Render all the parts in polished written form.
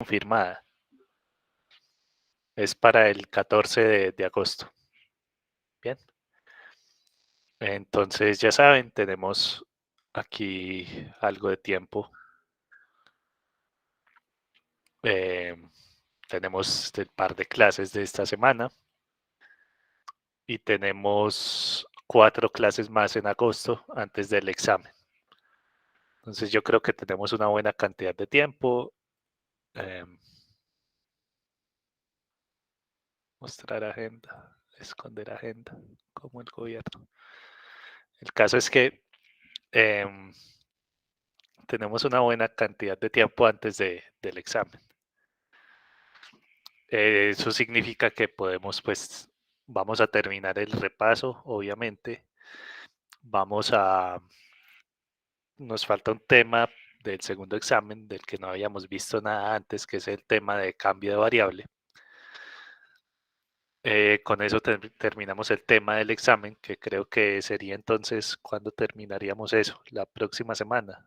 confirmada. Es para el 14 de agosto. Bien. Entonces, ya saben, tenemos aquí algo de tiempo. Tenemos el par de clases de esta semana y tenemos 4 clases más en agosto antes del examen. Entonces, yo creo que tenemos una buena cantidad de tiempo. Mostrar agenda, esconder agenda, como el gobierno. El caso es que em, tenemos una buena cantidad de tiempo antes del examen. Eso significa que podemos, pues, vamos a terminar el repaso, obviamente. Vamos a, nos falta un tema del segundo examen del que no habíamos visto nada antes, que es el tema de cambio de variable. Con eso terminamos el tema del examen, que creo que sería entonces cuando terminaríamos eso, la próxima semana.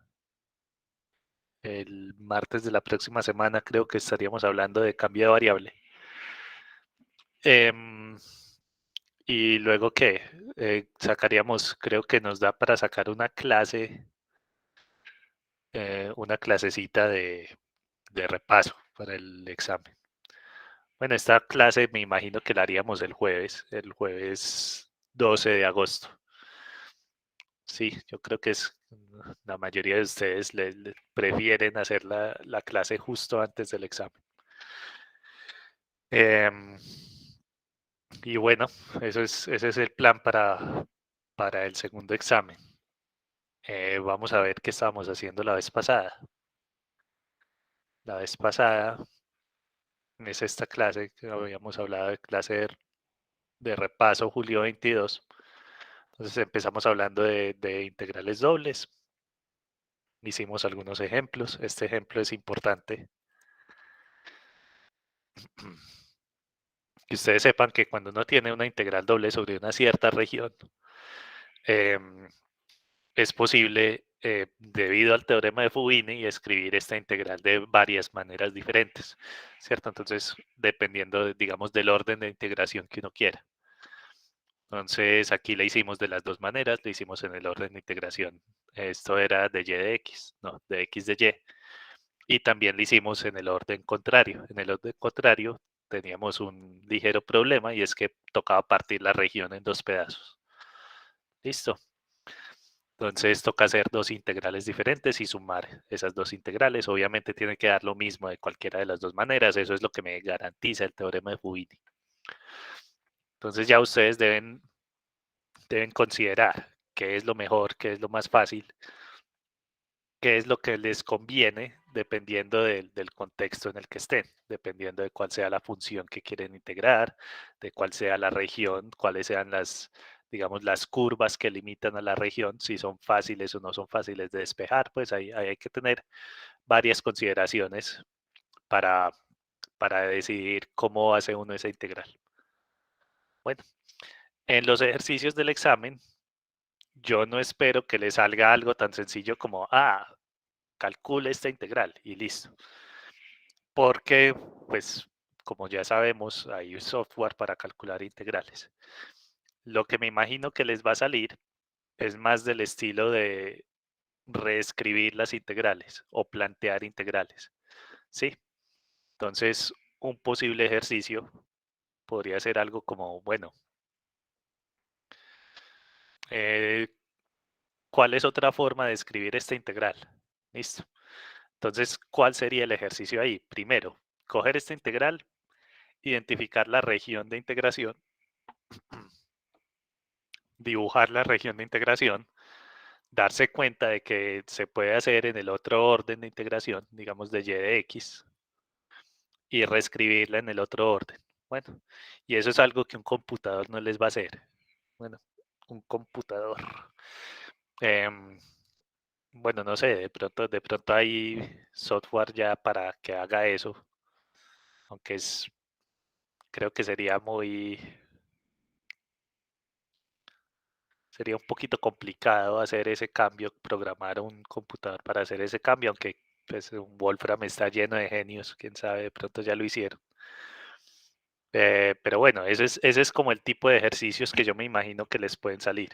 El martes de la próxima semana creo que estaríamos hablando de cambio de variable. Y luego que sacaríamos, creo que nos da para sacar una clase, una clasecita de repaso para el examen. Bueno, esta clase me imagino que la haríamos el jueves 12 de agosto. Sí, yo creo que es la mayoría de ustedes le prefieren hacer la clase justo antes del examen. Em, y bueno, ese es el plan para el segundo examen. Vamos a ver qué estábamos haciendo la vez pasada. La vez pasada es esta clase que habíamos hablado de clase de repaso julio 22. Entonces empezamos hablando de integrales dobles. Hicimos algunos ejemplos. Este ejemplo es importante. Que ustedes sepan que cuando uno tiene una integral doble sobre una cierta región, em, es posible, debido al teorema de Fubini, escribir esta integral de varias maneras diferentes, ¿cierto? Entonces, dependiendo, digamos, del orden de integración que uno quiera. Entonces, aquí le hicimos de las dos maneras, le hicimos en el orden de integración. Esto era de y de x, no, de x de y. Y también le hicimos en el orden contrario. En el orden contrario teníamos un ligero problema y es que tocaba partir la región en dos pedazos. Listo. Entonces toca hacer dos integrales diferentes y sumar esas dos integrales. Obviamente tiene que dar lo mismo de cualquiera de las dos maneras. Eso es lo que me garantiza el teorema de Fubini. Entonces ya ustedes deben considerar qué es lo mejor, qué es lo más fácil, qué es lo que les conviene dependiendo del contexto en el que estén, dependiendo de cuál sea la función que quieren integrar, de cuál sea la región, cuáles sean las, digamos, las curvas que limitan a la región, si son fáciles o no son fáciles de despejar, pues ahí hay que tener varias consideraciones para, para decidir cómo hace uno esa integral. Bueno, en los ejercicios del examen, yo no espero que le salga algo tan sencillo como, calcule esta integral y listo. Porque, pues, como ya sabemos, hay un software para calcular integrales. Lo que me imagino que les va a salir es más del estilo de reescribir las integrales o plantear integrales. ¿Sí? Entonces, un posible ejercicio podría ser algo como, bueno, eh, ¿cuál es otra forma de escribir esta integral? Listo. Entonces, ¿cuál sería el ejercicio ahí? Primero, coger esta integral, identificar la región de integración, dibujar la región de integración, darse cuenta de que se puede hacer en el otro orden de integración, digamos de y de x, y reescribirla en el otro orden. Bueno, y eso es algo que un computador no les va a hacer. Bueno, un computador. em, bueno, no sé, de pronto hay software ya para que haga eso, aunque creo que sería un poquito complicado hacer ese cambio, programar un computador para hacer ese cambio, aunque Pues Wolfram está lleno de genios, quién sabe, de pronto ya lo hicieron. Pero bueno, ese es como el tipo de ejercicios que yo me imagino que les pueden salir.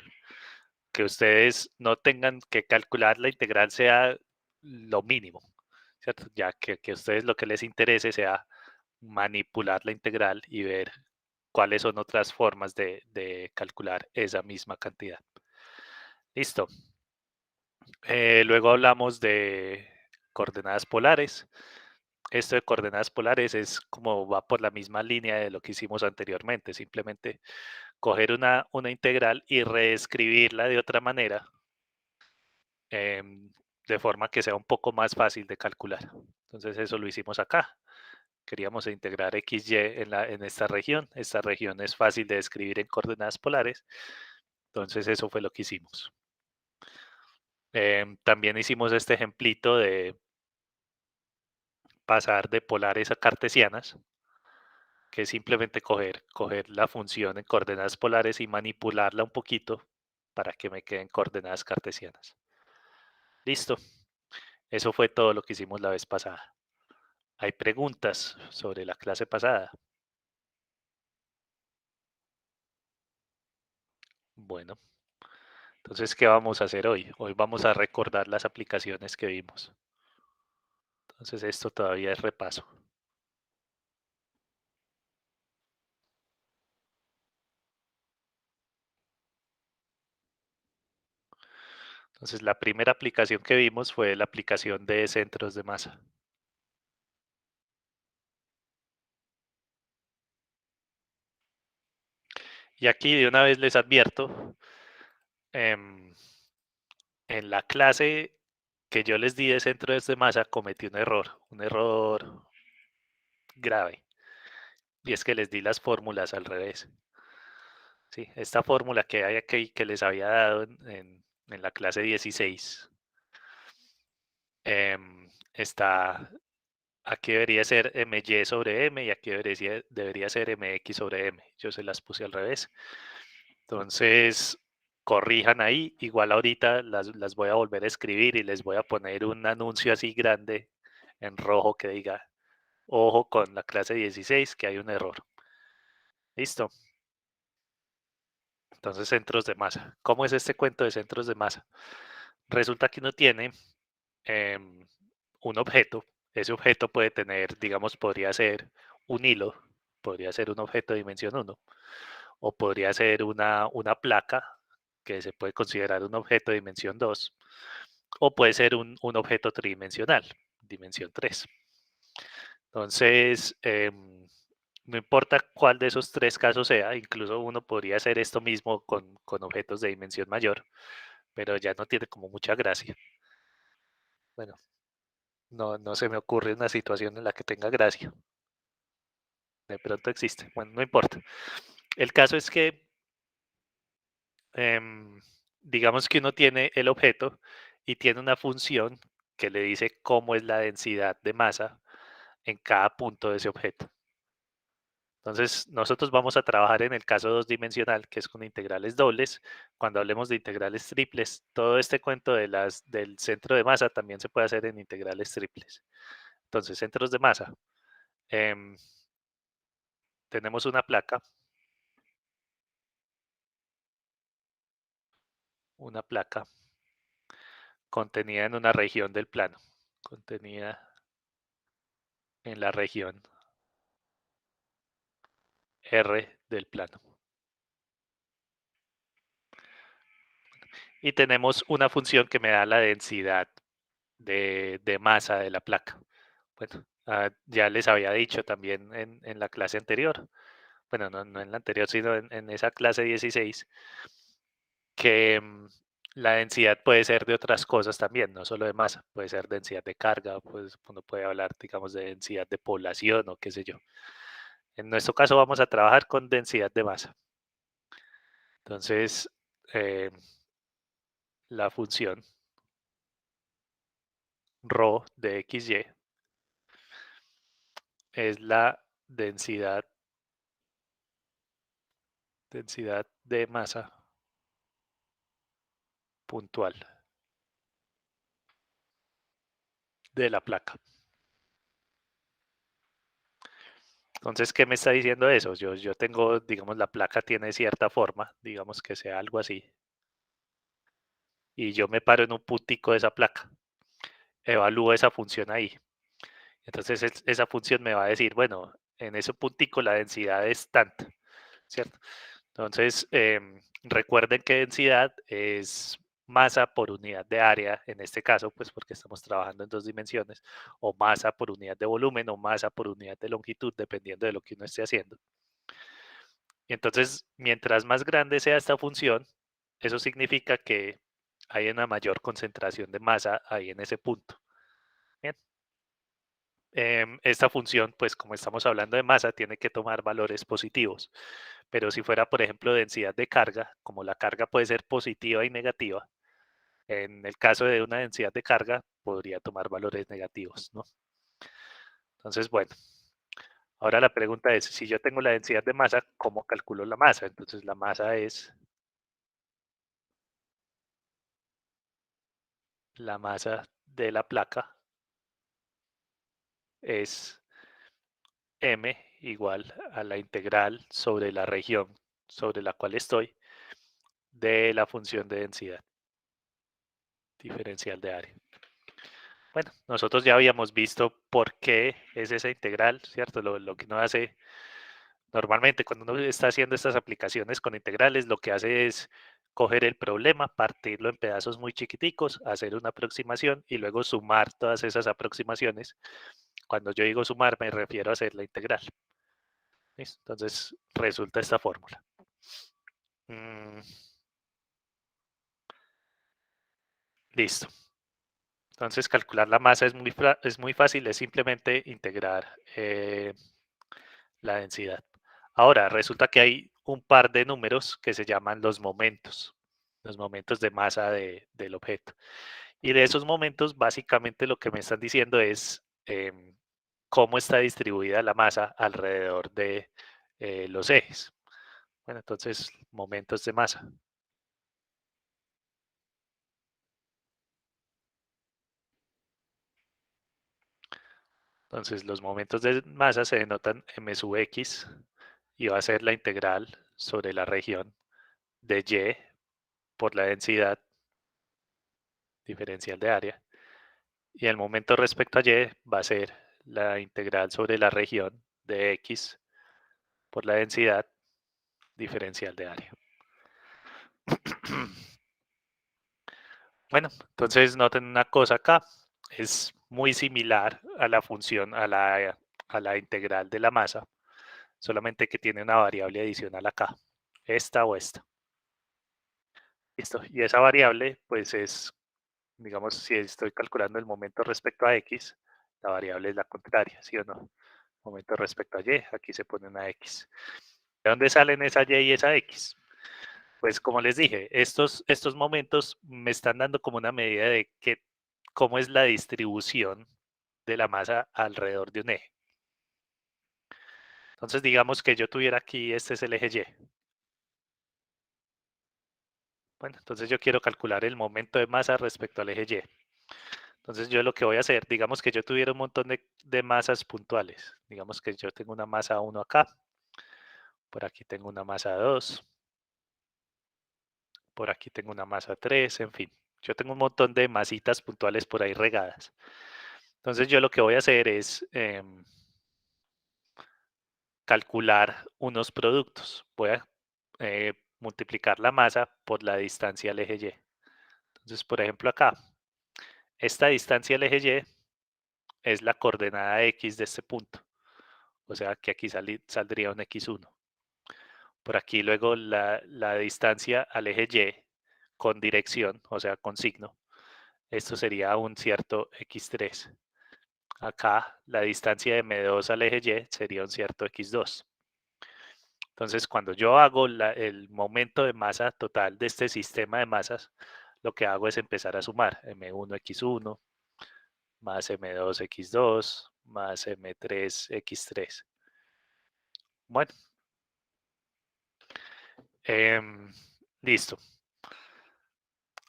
Que ustedes no tengan que calcular la integral sea lo mínimo, ¿cierto? Ya que a ustedes lo que les interese sea manipular la integral y ver cuáles son otras formas de calcular esa misma cantidad. Listo. Luego hablamos de coordenadas polares. Esto de coordenadas polares es como va por la misma línea de lo que hicimos anteriormente, simplemente coger una integral y reescribirla de otra manera, em, de forma que sea un poco más fácil de calcular. Entonces eso lo hicimos acá. Queríamos integrar XY en esta región. Esta región es fácil de describir en coordenadas polares. Entonces eso fue lo que hicimos. También hicimos este ejemplito de pasar de polares a cartesianas, que es simplemente coger la función en coordenadas polares y manipularla un poquito para que me queden coordenadas cartesianas. Listo. Eso fue todo lo que hicimos la vez pasada. ¿Hay preguntas sobre la clase pasada? Bueno, entonces, ¿qué vamos a hacer hoy? Hoy vamos a recordar las aplicaciones que vimos. Entonces, esto todavía es repaso. Entonces, la primera aplicación que vimos fue la aplicación de centros de masa. Y aquí de una vez les advierto, em, en la clase que yo les di de centros de masa cometí un error grave. Y es que les di las fórmulas al revés. Sí, esta fórmula que hay aquí que les había dado en la clase 16, está, aquí debería ser my sobre m y aquí debería ser mx sobre m. Yo se las puse al revés. Entonces, corrijan ahí. Igual ahorita las voy a volver a escribir y les voy a poner un anuncio así grande en rojo que diga, ojo con la clase 16 que hay un error. Listo. Entonces, centros de masa. ¿Cómo es este cuento de centros de masa? Resulta que uno tiene em, un objeto. Ese objeto puede tener, digamos, podría ser un hilo, podría ser un objeto de dimensión uno, o podría ser una placa, que se puede considerar un objeto de dimensión 2, o puede ser un objeto tridimensional, dimensión 3. Entonces, no importa cuál de esos tres casos sea, incluso uno podría hacer esto mismo con objetos de dimensión mayor, pero ya no tiene como mucha gracia. Bueno, no se me ocurre una situación en la que tenga gracia. De pronto existe. Bueno, no importa. El caso es que, em, digamos que uno tiene el objeto y tiene una función que le dice cómo es la densidad de masa en cada punto de ese objeto. Entonces, nosotros vamos a trabajar en el caso dos dimensional, que es con integrales dobles. Cuando hablemos de integrales triples, todo este cuento del centro de masa también se puede hacer en integrales triples. Entonces, centros de masa. em, Tenemos una placa contenida en una región del plano, contenida en la región R del plano. Y tenemos una función que me da la densidad de masa de la placa. Bueno, ya les había dicho también en la clase anterior, bueno, no en la anterior, sino en esa clase 16, que la densidad puede ser de otras cosas también, no solo de masa, puede ser densidad de carga, pues uno puede hablar, digamos, de densidad de población o qué sé yo. En nuestro caso vamos a trabajar con densidad de masa. Entonces, eh, la función ρ de xy es la densidad de masa puntual de la placa. Entonces, ¿qué me está diciendo eso? Yo tengo, digamos, la placa tiene cierta forma, digamos que sea algo así, y yo me paro en un puntico de esa placa, evalúo esa función ahí. Entonces, esa función me va a decir, bueno, en ese puntico la densidad es tanta, ¿cierto? Entonces, recuerden que densidad es masa por unidad de área, en este caso, pues porque estamos trabajando en dos dimensiones, o masa por unidad de volumen, o masa por unidad de longitud, dependiendo de lo que uno esté haciendo. Y entonces, mientras más grande sea esta función, eso significa que hay una mayor concentración de masa ahí en ese punto. Bien. Esta función, pues como estamos hablando de masa, tiene que tomar valores positivos. Pero si fuera, por ejemplo, densidad de carga, como la carga puede ser positiva y negativa, en el caso de una densidad de carga, podría tomar valores negativos, ¿no? Entonces, bueno, ahora la pregunta es, si yo tengo la densidad de masa, ¿cómo calculo la masa? Entonces, la masa es la masa de la placa es m igual a la integral sobre la región sobre la cual estoy de la función de densidad diferencial de área. Bueno, nosotros ya habíamos visto por qué es esa integral, ¿cierto? Lo que uno hace normalmente cuando uno está haciendo estas aplicaciones con integrales, lo que hace es coger el problema, partirlo en pedazos muy chiquiticos, hacer una aproximación y luego sumar todas esas aproximaciones. Cuando yo digo sumar, me refiero a hacer la integral. ¿Listo? Entonces, resulta esta fórmula. Mm, listo. Entonces, calcular la masa es muy fácil, es simplemente integrar la densidad. Ahora, resulta que hay un par de números que se llaman los momentos de masa del objeto. Y de esos momentos, básicamente lo que me están diciendo es cómo está distribuida la masa alrededor de los ejes. Bueno, entonces, momentos de masa. Entonces, los momentos de masa se denotan m sub x y va a ser la integral sobre la región de y por la densidad diferencial de área. Y el momento respecto a y va a ser la integral sobre la región de x por la densidad diferencial de área. Bueno, entonces noten una cosa acá. Es muy similar a la función, a la integral de la masa, solamente que tiene una variable adicional acá, esta o esta. Listo. Y esa variable, pues es, digamos, si estoy calculando el momento respecto a x, la variable es la contraria, ¿sí o no? Momento respecto a y, aquí se pone una x. ¿De dónde salen esa y y esa x? Pues como les dije, estos momentos me están dando como una medida de que, cómo es la distribución de la masa alrededor de un eje. Entonces, digamos que yo tuviera aquí, este es el eje Y. Bueno, entonces yo quiero calcular el momento de masa respecto al eje Y. Entonces yo lo que voy a hacer, digamos que yo tuviera un montón de masas puntuales. Digamos que yo tengo una masa 1 acá, por aquí tengo una masa 2, por aquí tengo una masa 3, en fin. Yo tengo un montón de masitas puntuales por ahí regadas. Entonces yo lo que voy a hacer es calcular unos productos. Voy a multiplicar la masa por la distancia al eje Y. Entonces, por ejemplo, acá, esta distancia al eje Y es la coordenada X de este punto. O sea que aquí saldría un X1. Por aquí luego la distancia al eje Y con dirección, o sea, con signo. Esto sería un cierto X3. Acá la distancia de M2 al eje Y sería un cierto X2. Entonces, cuando yo hago el momento de masa total de este sistema de masas, lo que hago es empezar a sumar M1X1 más M2X2 más M3X3. Bueno, listo.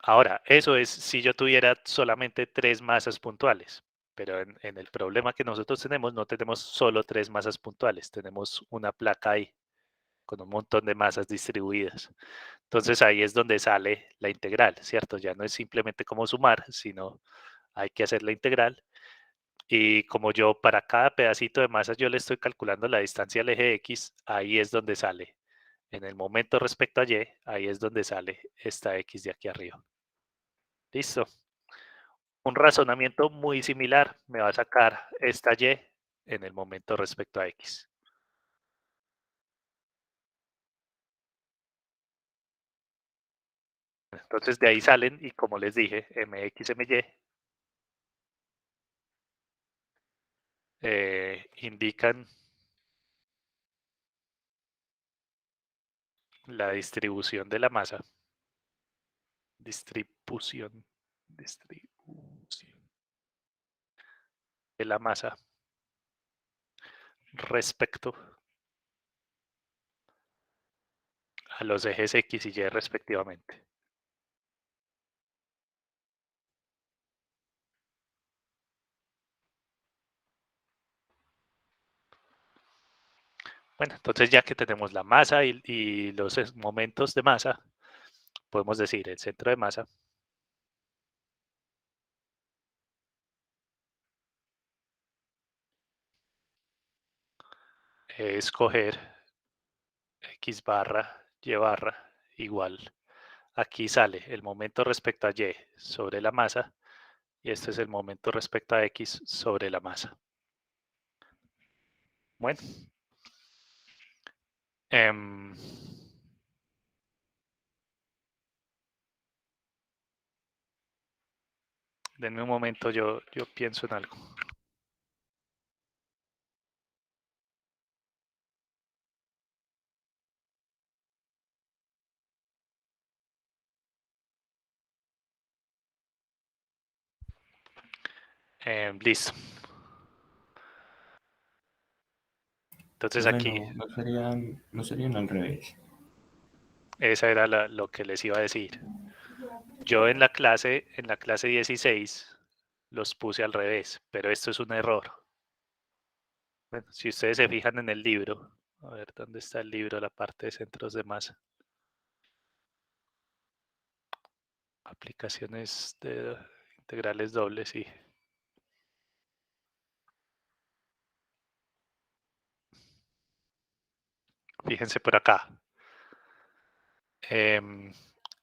Ahora, eso es si yo tuviera solamente tres masas puntuales. pero en el problema que nosotros tenemos no tenemos solo 3 masas puntuales, tenemos una placa ahí con un montón de masas distribuidas. Entonces ahí es donde sale la integral, ¿cierto? Ya no es simplemente como sumar, sino hay que hacer la integral. Y como yo para cada pedacito de masa yo le estoy calculando la distancia al eje X, ahí es donde sale. En el momento respecto a Y, ahí es donde sale esta X de aquí arriba. Listo. Un razonamiento muy similar me va a sacar esta Y en el momento respecto a X. Entonces de ahí salen y como les dije, MX, MY indican la distribución de la masa. Distribución de la masa respecto a los ejes X y Y respectivamente. Bueno, entonces ya que tenemos la masa y los momentos de masa, podemos decir el centro de masa es coger X barra Y barra igual. Aquí sale el momento respecto a Y sobre la masa y este es el momento respecto a X sobre la masa. Bueno, em, denme un momento, yo pienso en algo. Listo. Entonces Profe, aquí, no serían al revés. esa era lo que les iba a decir. Yo en la clase 16, los puse al revés, pero esto es un error. Bueno, si ustedes se fijan en el libro, a ver dónde está el libro, la parte de centros de masa. Aplicaciones de integrales dobles, sí. Fíjense por acá.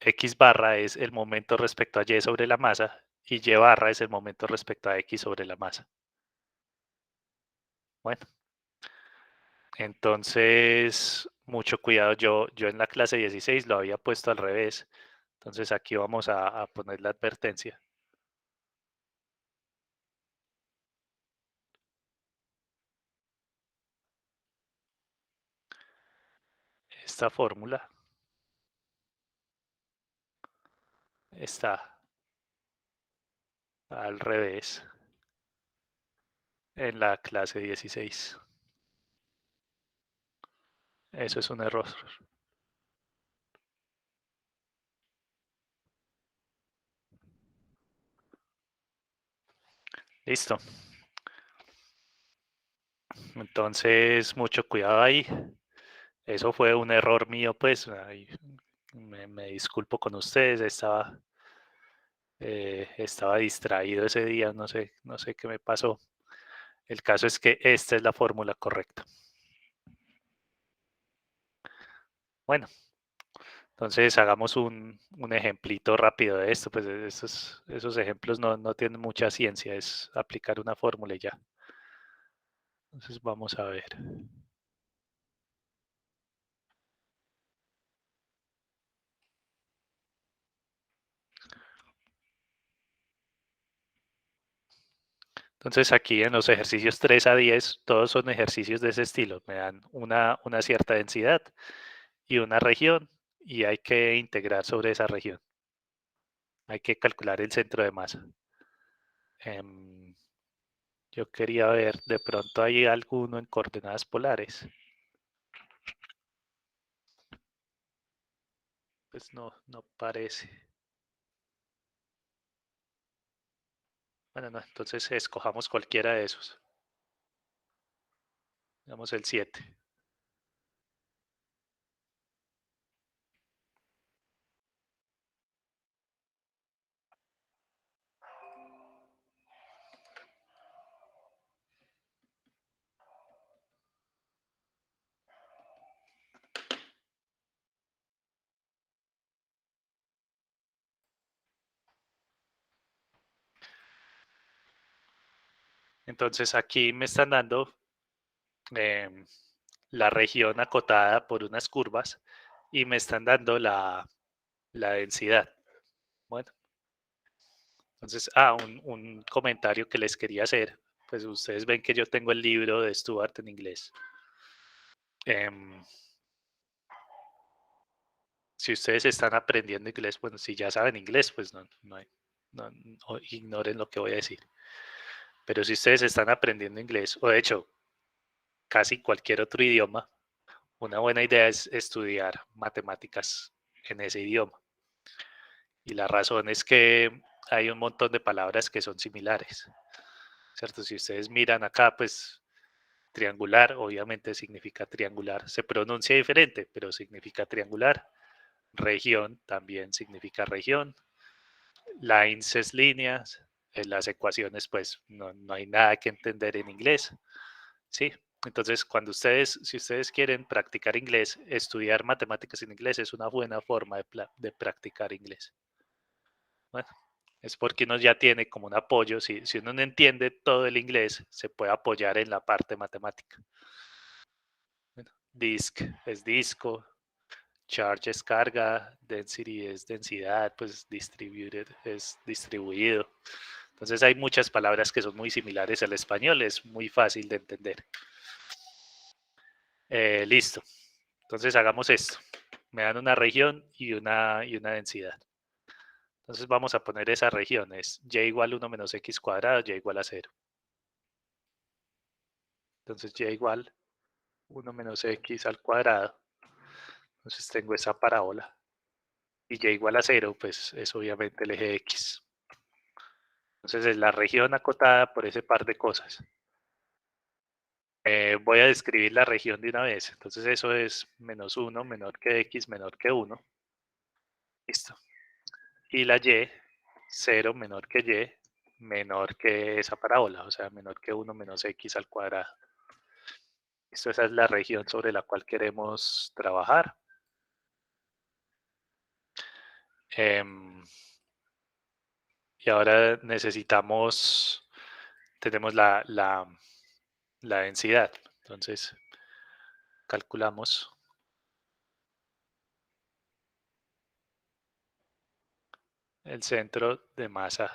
X barra es el momento respecto a Y sobre la masa y Y barra es el momento respecto a X sobre la masa. Bueno, entonces mucho cuidado. Yo en la clase 16 lo había puesto al revés. Entonces aquí vamos a poner la advertencia. Esta fórmula está al revés en la clase 16. Eso es un error. Listo. Entonces, mucho cuidado ahí. Eso fue un error mío, pues. Me disculpo con ustedes. Estaba distraído ese día. No sé qué me pasó. El caso es que esta es la fórmula correcta. Bueno, entonces hagamos un ejemplito rápido de esto. Pues esos ejemplos no tienen mucha ciencia. Es aplicar una fórmula y ya. Entonces vamos a ver. Entonces aquí en los ejercicios 3 a 10, todos son ejercicios de ese estilo. Me dan una cierta densidad y una región y hay que integrar sobre esa región. Hay que calcular el centro de masa. Em, yo quería ver, de pronto hay alguno en coordenadas polares. Pues no parece. Bueno, no, entonces escojamos cualquiera de esos. Digamos el 7. Entonces aquí me están dando em, la región acotada por unas curvas y me están dando la densidad. Bueno, entonces, un comentario que les quería hacer. Pues ustedes ven que yo tengo el libro de Stuart en inglés. Em, si ustedes están aprendiendo inglés, bueno, si ya saben inglés, pues no ignoren lo que voy a decir. Pero si ustedes están aprendiendo inglés, o de hecho casi cualquier otro idioma, una buena idea es estudiar matemáticas en ese idioma. Y la razón es que hay un montón de palabras que son similares, ¿cierto? Si ustedes miran acá, pues triangular obviamente significa triangular, se pronuncia diferente, pero significa triangular. Región también significa región. Lines es líneas. En las ecuaciones, pues no hay nada que entender en inglés. Sí, entonces si ustedes quieren practicar inglés, estudiar matemáticas en inglés es una buena forma de practicar inglés. Bueno, es porque uno ya tiene como un apoyo. Si uno no entiende todo el inglés, se puede apoyar en la parte matemática. Bueno, disk es disco, charge es carga, density es densidad, pues distributed es distribuido. Entonces hay muchas palabras que son muy similares al español, es muy fácil de entender. Listo. Entonces hagamos esto. Me dan una región y una densidad. Entonces vamos a poner esa región, es y igual a 1 menos x cuadrado, y igual a 0. Entonces y igual 1 menos x al cuadrado. Entonces tengo esa parábola. Y y igual a 0, pues es obviamente el eje x. Entonces es la región acotada por ese par de cosas. Voy a describir la región de una vez. Entonces eso es menos 1 menor que x menor que 1. Listo. Y la y, 0 menor que y, menor que esa parábola, o sea, menor que 1 menos x al cuadrado. Listo, esa es la región sobre la cual queremos trabajar. Em, y ahora tenemos la densidad. Entonces, calculamos el centro de masa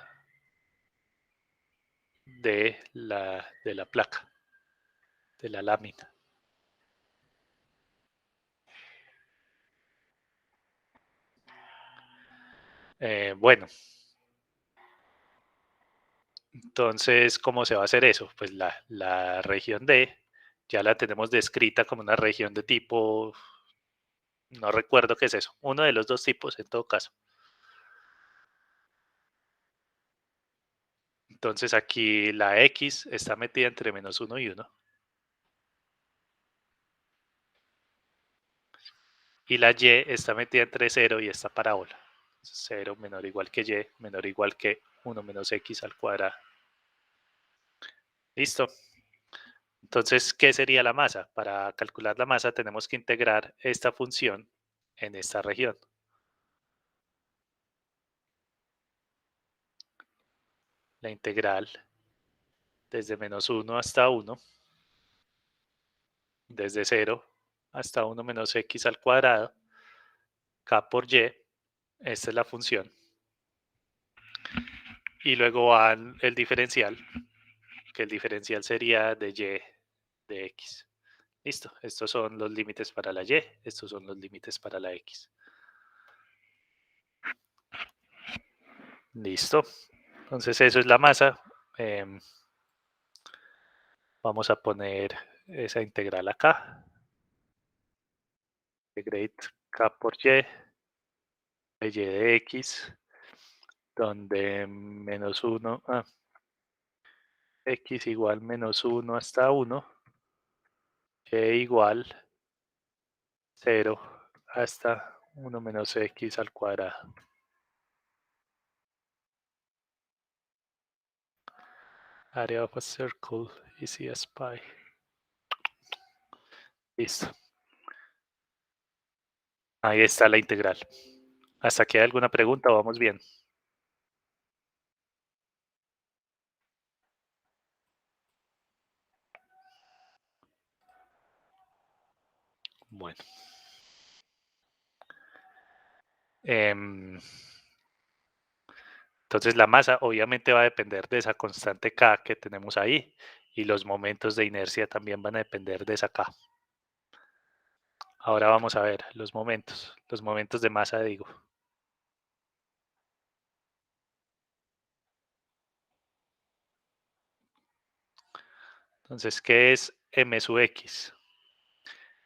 de la placa, de la lámina. Bueno, entonces, ¿cómo se va a hacer eso? Pues la región D ya la tenemos descrita como una región de tipo, no recuerdo qué es eso, uno de los dos tipos en todo caso. Entonces aquí la X está metida entre menos 1 y 1. Y la Y está metida entre 0 y esta parábola. 0 menor o igual que Y, menor o igual que 1 menos X al cuadrado. Listo. Entonces, ¿qué sería la masa? Para calcular la masa tenemos que integrar esta función en esta región. La integral desde menos 1 hasta 1, desde 0 hasta 1 menos x al cuadrado, k por y, esta es la función. Y luego va el diferencial, que el diferencial sería de y de x. Listo, estos son los límites para la y, estos son los límites para la x. Listo, entonces eso es la masa. Vamos a poner esa integral acá. Integrate k por y, de y de x, donde menos 1, x igual menos 1 hasta 1, y igual 0 hasta 1 menos x al cuadrado. Area of a circle is easy as pi. Listo. Ahí está la integral. ¿Hasta aquí hay alguna pregunta? Vamos bien. Bueno. Entonces la masa obviamente va a depender de esa constante K que tenemos ahí y los momentos de inercia también van a depender de esa K. Ahora vamos a ver los momentos de masa, digo. Entonces, ¿qué es m sub x?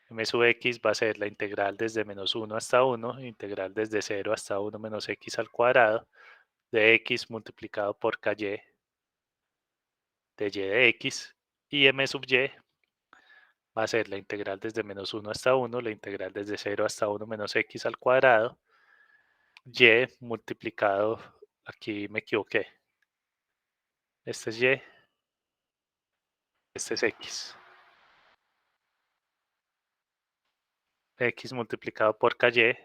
M sub x va a ser la integral desde menos 1 hasta 1, integral desde 0 hasta 1 menos x al cuadrado de x multiplicado por ky de y de x, y m sub y va a ser la integral desde menos 1 hasta 1, la integral desde 0 hasta 1 menos x al cuadrado, y multiplicado, aquí me equivoqué, este es y, este es x, x multiplicado por ky de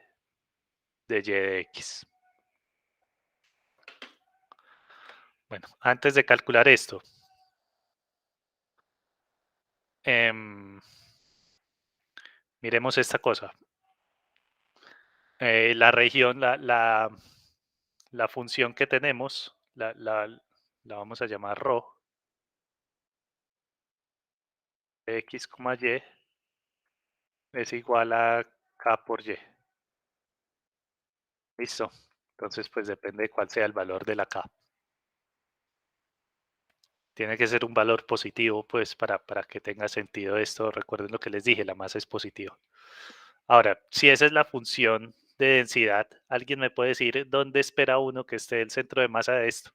y de x. Bueno, antes de calcular esto, miremos esta cosa. La región, la función que tenemos, la vamos a llamar ρ, x, y, es igual a k por y. Listo. Entonces, pues depende de cuál sea el valor de la k. Tiene que ser un valor positivo, pues, para que tenga sentido esto. Recuerden lo que les dije, la masa es positiva. Ahora, si esa es la función de densidad, ¿alguien me puede decir dónde espera uno que esté el centro de masa de esto?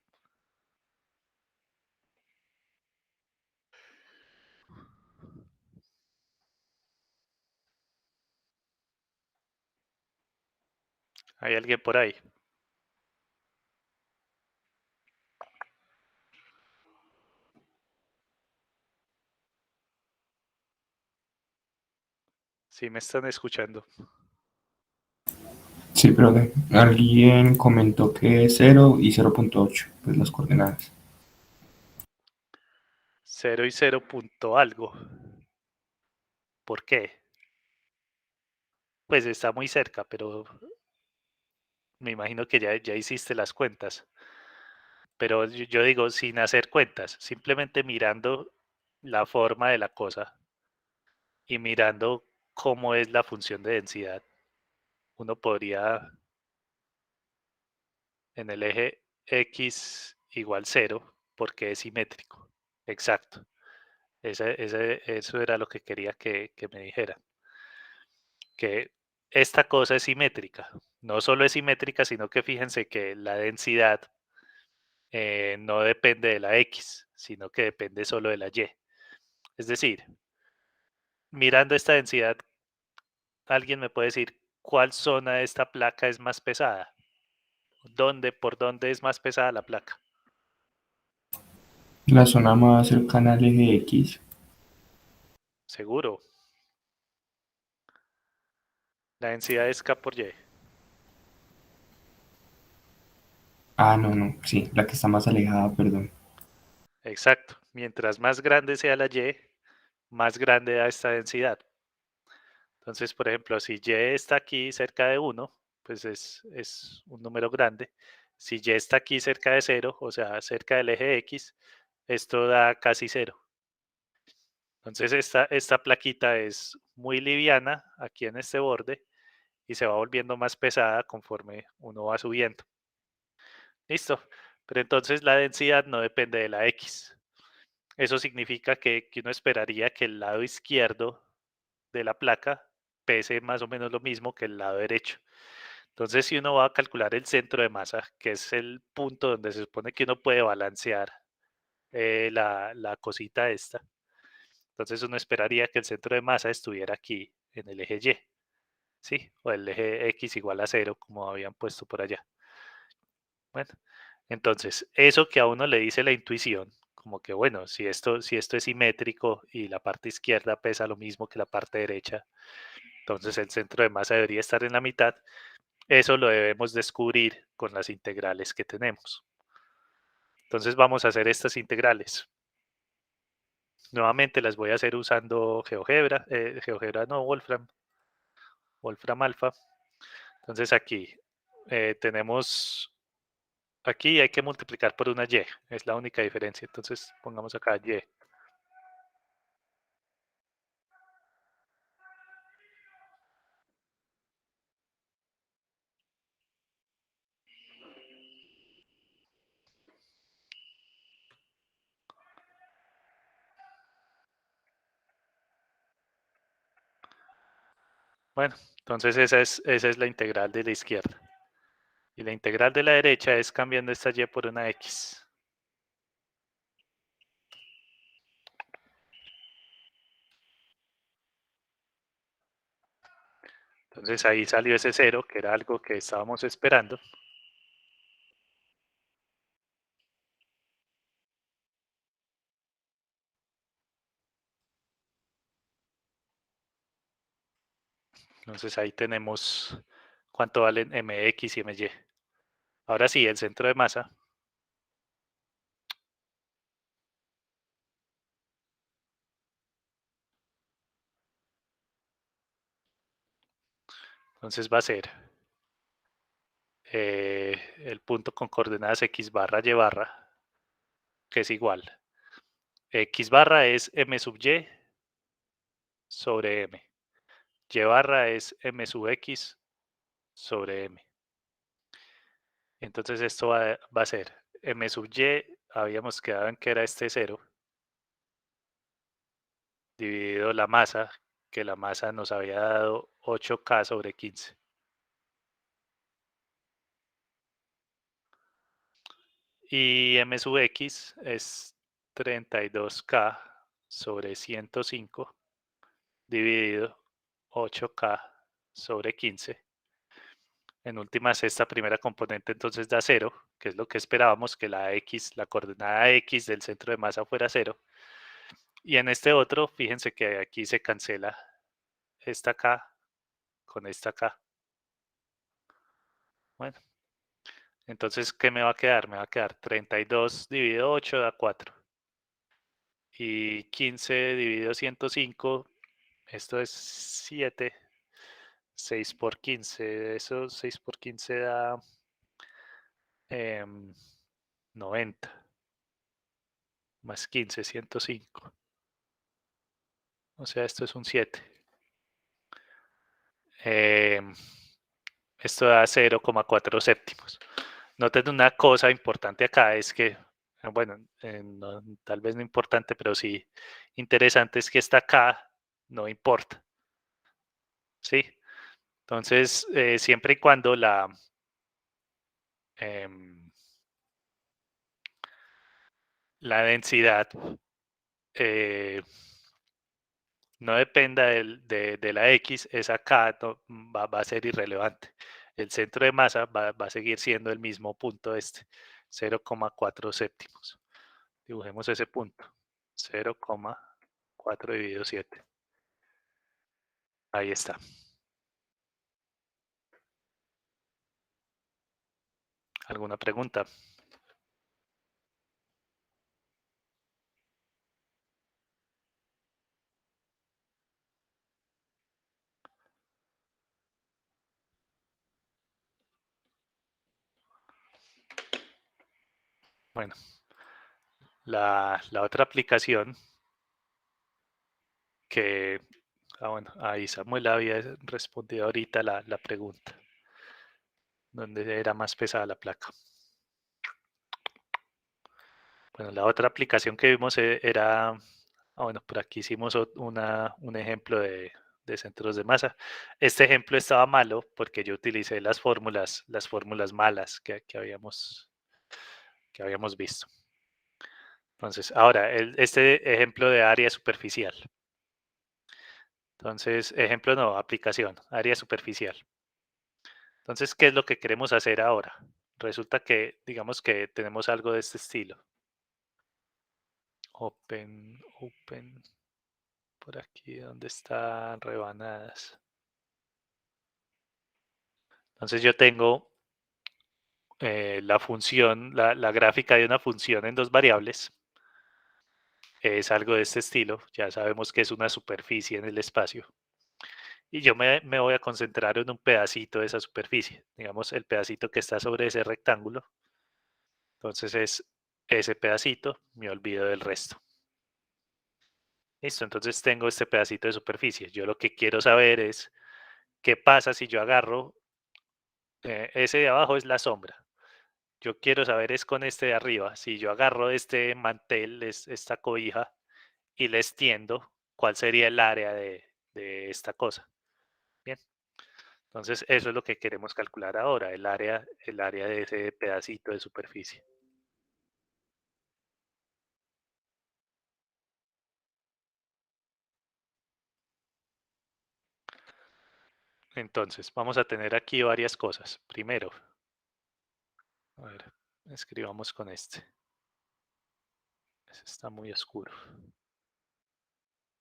¿Hay alguien por ahí? Sí, me están escuchando. Sí, profe. Alguien comentó que 0 y 0.8, pues las coordenadas. 0 y 0 punto algo. ¿Por qué? Pues está muy cerca, pero me imagino que ya hiciste las cuentas. Pero yo digo sin hacer cuentas, simplemente mirando la forma de la cosa y mirando cómo es la función de densidad, uno podría en el eje x igual 0 porque es simétrico. Exacto. Eso era lo que quería que me dijera. Que esta cosa es simétrica. No solo es simétrica, sino que fíjense que la densidad no depende de la x, sino que depende solo de la y. Es decir, mirando esta densidad, ¿alguien me puede decir cuál zona de esta placa es más pesada? ¿Por dónde es más pesada la placa? La zona más cercana al eje X. Seguro. La densidad es K por Y. Ah, no, no, sí, la que está más alejada, perdón. Exacto. Mientras más grande sea la Y, más grande da esta densidad. Entonces, por ejemplo, si Y está aquí cerca de 1, pues es un número grande. Si Y está aquí cerca de 0, o sea, cerca del eje X, esto da casi 0. Entonces, esta plaquita es muy liviana aquí en este borde y se va volviendo más pesada conforme uno va subiendo. Listo. Pero entonces la densidad no depende de la X. Eso significa que uno esperaría que el lado izquierdo de la placa pese más o menos lo mismo que el lado derecho. Entonces, si uno va a calcular el centro de masa, que es el punto donde se supone que uno puede balancear la cosita esta. Entonces uno esperaría que el centro de masa estuviera aquí en el eje Y, ¿sí? O el eje X igual a 0, como habían puesto por allá. Bueno, entonces, eso que a uno le dice la intuición, como que bueno, si esto es simétrico y la parte izquierda pesa lo mismo que la parte derecha, entonces el centro de masa debería estar en la mitad. Eso lo debemos descubrir con las integrales que tenemos. Entonces vamos a hacer estas integrales. Nuevamente las voy a hacer usando GeoGebra, GeoGebra no, Wolfram Alpha. Entonces aquí tenemos, aquí hay que multiplicar por una Y, es la única diferencia. Entonces pongamos acá Y. Bueno, entonces esa es la integral de la izquierda. Y la integral de la derecha es cambiando esta Y por una X. Entonces ahí salió ese 0, que era algo que estábamos esperando. Entonces ahí tenemos cuánto valen mx y my. Ahora sí, el centro de masa. Entonces va a ser el punto con coordenadas x barra y barra, que es igual. X barra es m sub y sobre m. Y barra es m sub x sobre m. Entonces esto va a ser m sub y, habíamos quedado en que era este 0, dividido la masa, que la masa nos había dado 8K sobre 15. Y m sub x es 32K sobre 105 dividido 8K sobre 15. En últimas, esta primera componente entonces da 0, que es lo que esperábamos, que la X, la coordenada X del centro de masa fuera 0. Y en este otro, fíjense que aquí se cancela esta K con esta K. Bueno, entonces, ¿qué me va a quedar? Me va a quedar 32 dividido 8 da 4. Y 15 dividido 105, esto es 7. 6 por 15, eso 6 por 15 da 90. Más 15, 105. O sea, esto es un 7. Em, Esto da 0,4 séptimos. Noten una cosa importante acá, es que, bueno, tal vez no importante, pero sí interesante, es que esta K no importa, ¿sí? Entonces, siempre y cuando em, la densidad eh, no dependa de la X, esa K va a ser irrelevante. El centro de masa va a seguir siendo el mismo punto este, 0,4 séptimos. Dibujemos ese punto, 0,4 dividido 7. Ahí está. ¿Alguna pregunta? Bueno, la otra aplicación que, bueno, ahí Samuel había respondido ahorita la pregunta, donde era más pesada la placa. Bueno, la otra aplicación que vimos era, bueno, por aquí hicimos un ejemplo de centros de masa. Este ejemplo estaba malo porque yo utilicé las fórmulas malas que habíamos visto. Entonces, ahora, este ejemplo de área superficial. Entonces, ejemplo no, aplicación, área superficial. Entonces, ¿qué es lo que queremos hacer ahora? Resulta que, digamos que tenemos algo de este estilo. Open, por aquí donde están rebanadas. Entonces yo tengo la función, la gráfica de una función en dos variables. Es algo de este estilo. Ya sabemos que es una superficie en el espacio. Y yo me voy a concentrar en un pedacito de esa superficie. Digamos, el pedacito que está sobre ese rectángulo. Entonces es ese pedacito, me olvido del resto. Listo, entonces tengo este pedacito de superficie. Yo lo que quiero saber es qué pasa si yo agarro, ese de abajo es la sombra. Yo quiero saber es con este de arriba, si yo agarro este mantel, esta cobija, y le extiendo, ¿cuál sería el área de esta cosa? Bien, entonces eso es lo que queremos calcular ahora, el área de ese pedacito de superficie. Entonces, vamos a tener aquí varias cosas. Primero, a ver, escribamos con este. Ese está muy oscuro.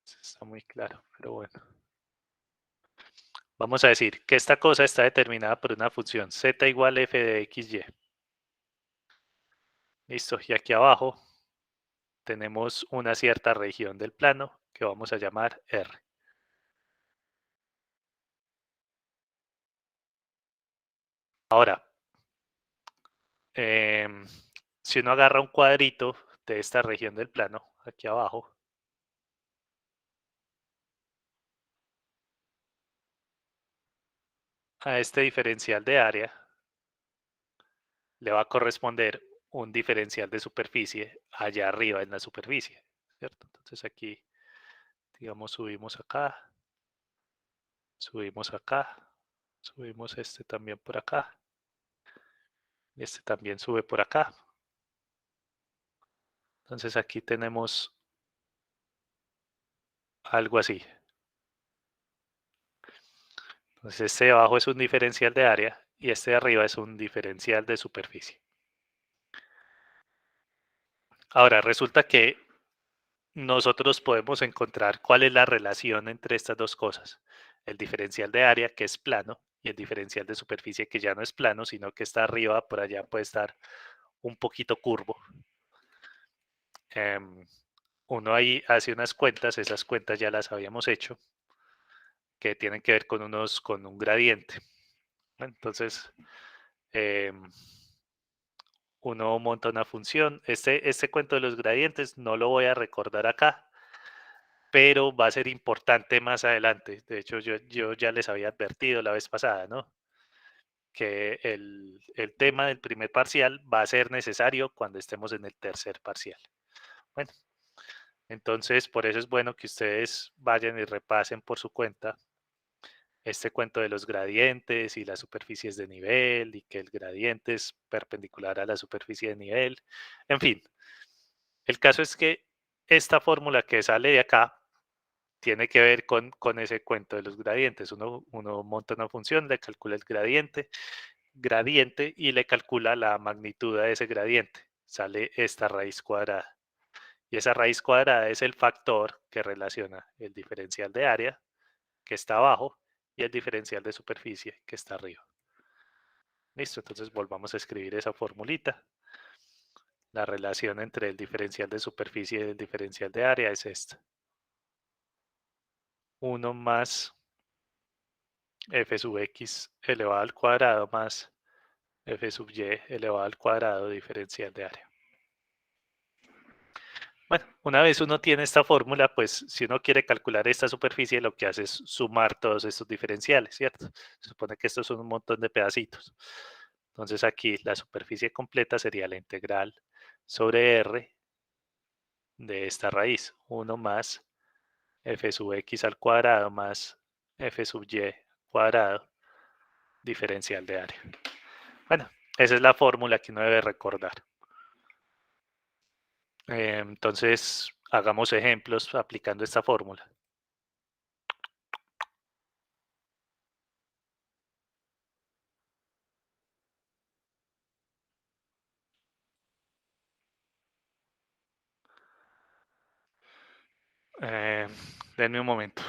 Ese está muy claro, pero bueno. Vamos a decir que esta cosa está determinada por una función z igual f de x, y. Listo, y aquí abajo tenemos una cierta región del plano que vamos a llamar R. Ahora, em, si uno agarra un cuadrito de esta región del plano, aquí abajo, a este diferencial de área le va a corresponder un diferencial de superficie allá arriba en la superficie, ¿cierto? Entonces aquí, digamos, subimos acá, subimos este también por acá, y este también sube por acá. Entonces aquí tenemos algo así. Entonces este de abajo es un diferencial de área y este de arriba es un diferencial de superficie. Ahora resulta que nosotros podemos encontrar cuál es la relación entre estas dos cosas. El diferencial de área, que es plano, y el diferencial de superficie, que ya no es plano, sino que está arriba, por allá puede estar un poquito curvo. Uno ahí hace unas cuentas, esas cuentas ya las habíamos hecho, que tienen que ver con un gradiente. Entonces, uno monta una función. Este cuento de los gradientes no lo voy a recordar acá, pero va a ser importante más adelante. De hecho, yo ya les había advertido la vez pasada, ¿no? Que el tema del primer parcial va a ser necesario cuando estemos en el tercer parcial. Bueno, entonces por eso es bueno que ustedes vayan y repasen por su cuenta este cuento de los gradientes y las superficies de nivel y que el gradiente es perpendicular a la superficie de nivel. En fin, el caso es que esta fórmula que sale de acá tiene que ver con ese cuento de los gradientes. Uno monta una función, le calcula el gradiente y le calcula la magnitud de ese gradiente. Sale esta raíz cuadrada. Y esa raíz cuadrada es el factor que relaciona el diferencial de área, que está abajo, y el diferencial de superficie, que está arriba. Listo, entonces volvamos a escribir esa formulita. La relación entre el diferencial de superficie y el diferencial de área es esta. 1 más f sub x elevado al cuadrado más f sub y elevado al cuadrado diferencial de área. Bueno, una vez uno tiene esta fórmula, pues si uno quiere calcular esta superficie, lo que hace es sumar todos estos diferenciales, ¿cierto? Se supone que estos son un montón de pedacitos. Entonces aquí la superficie completa sería la integral sobre R de esta raíz, 1 más f sub x al cuadrado más f sub y cuadrado diferencial de área. Bueno, esa es la fórmula que uno debe recordar. Entonces, hagamos ejemplos aplicando esta fórmula. Eh, Denme un momento.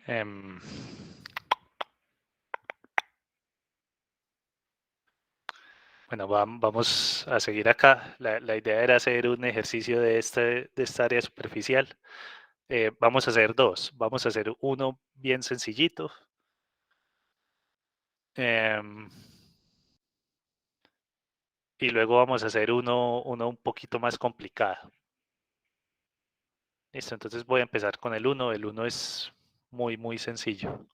Em, bueno, vamos a seguir acá. La idea era hacer un ejercicio de esta área superficial. Vamos a hacer dos. Vamos a hacer uno bien sencillito. em, y luego vamos a hacer uno un poquito más complicado. Listo, entonces voy a empezar con el uno. El uno es muy sencillo.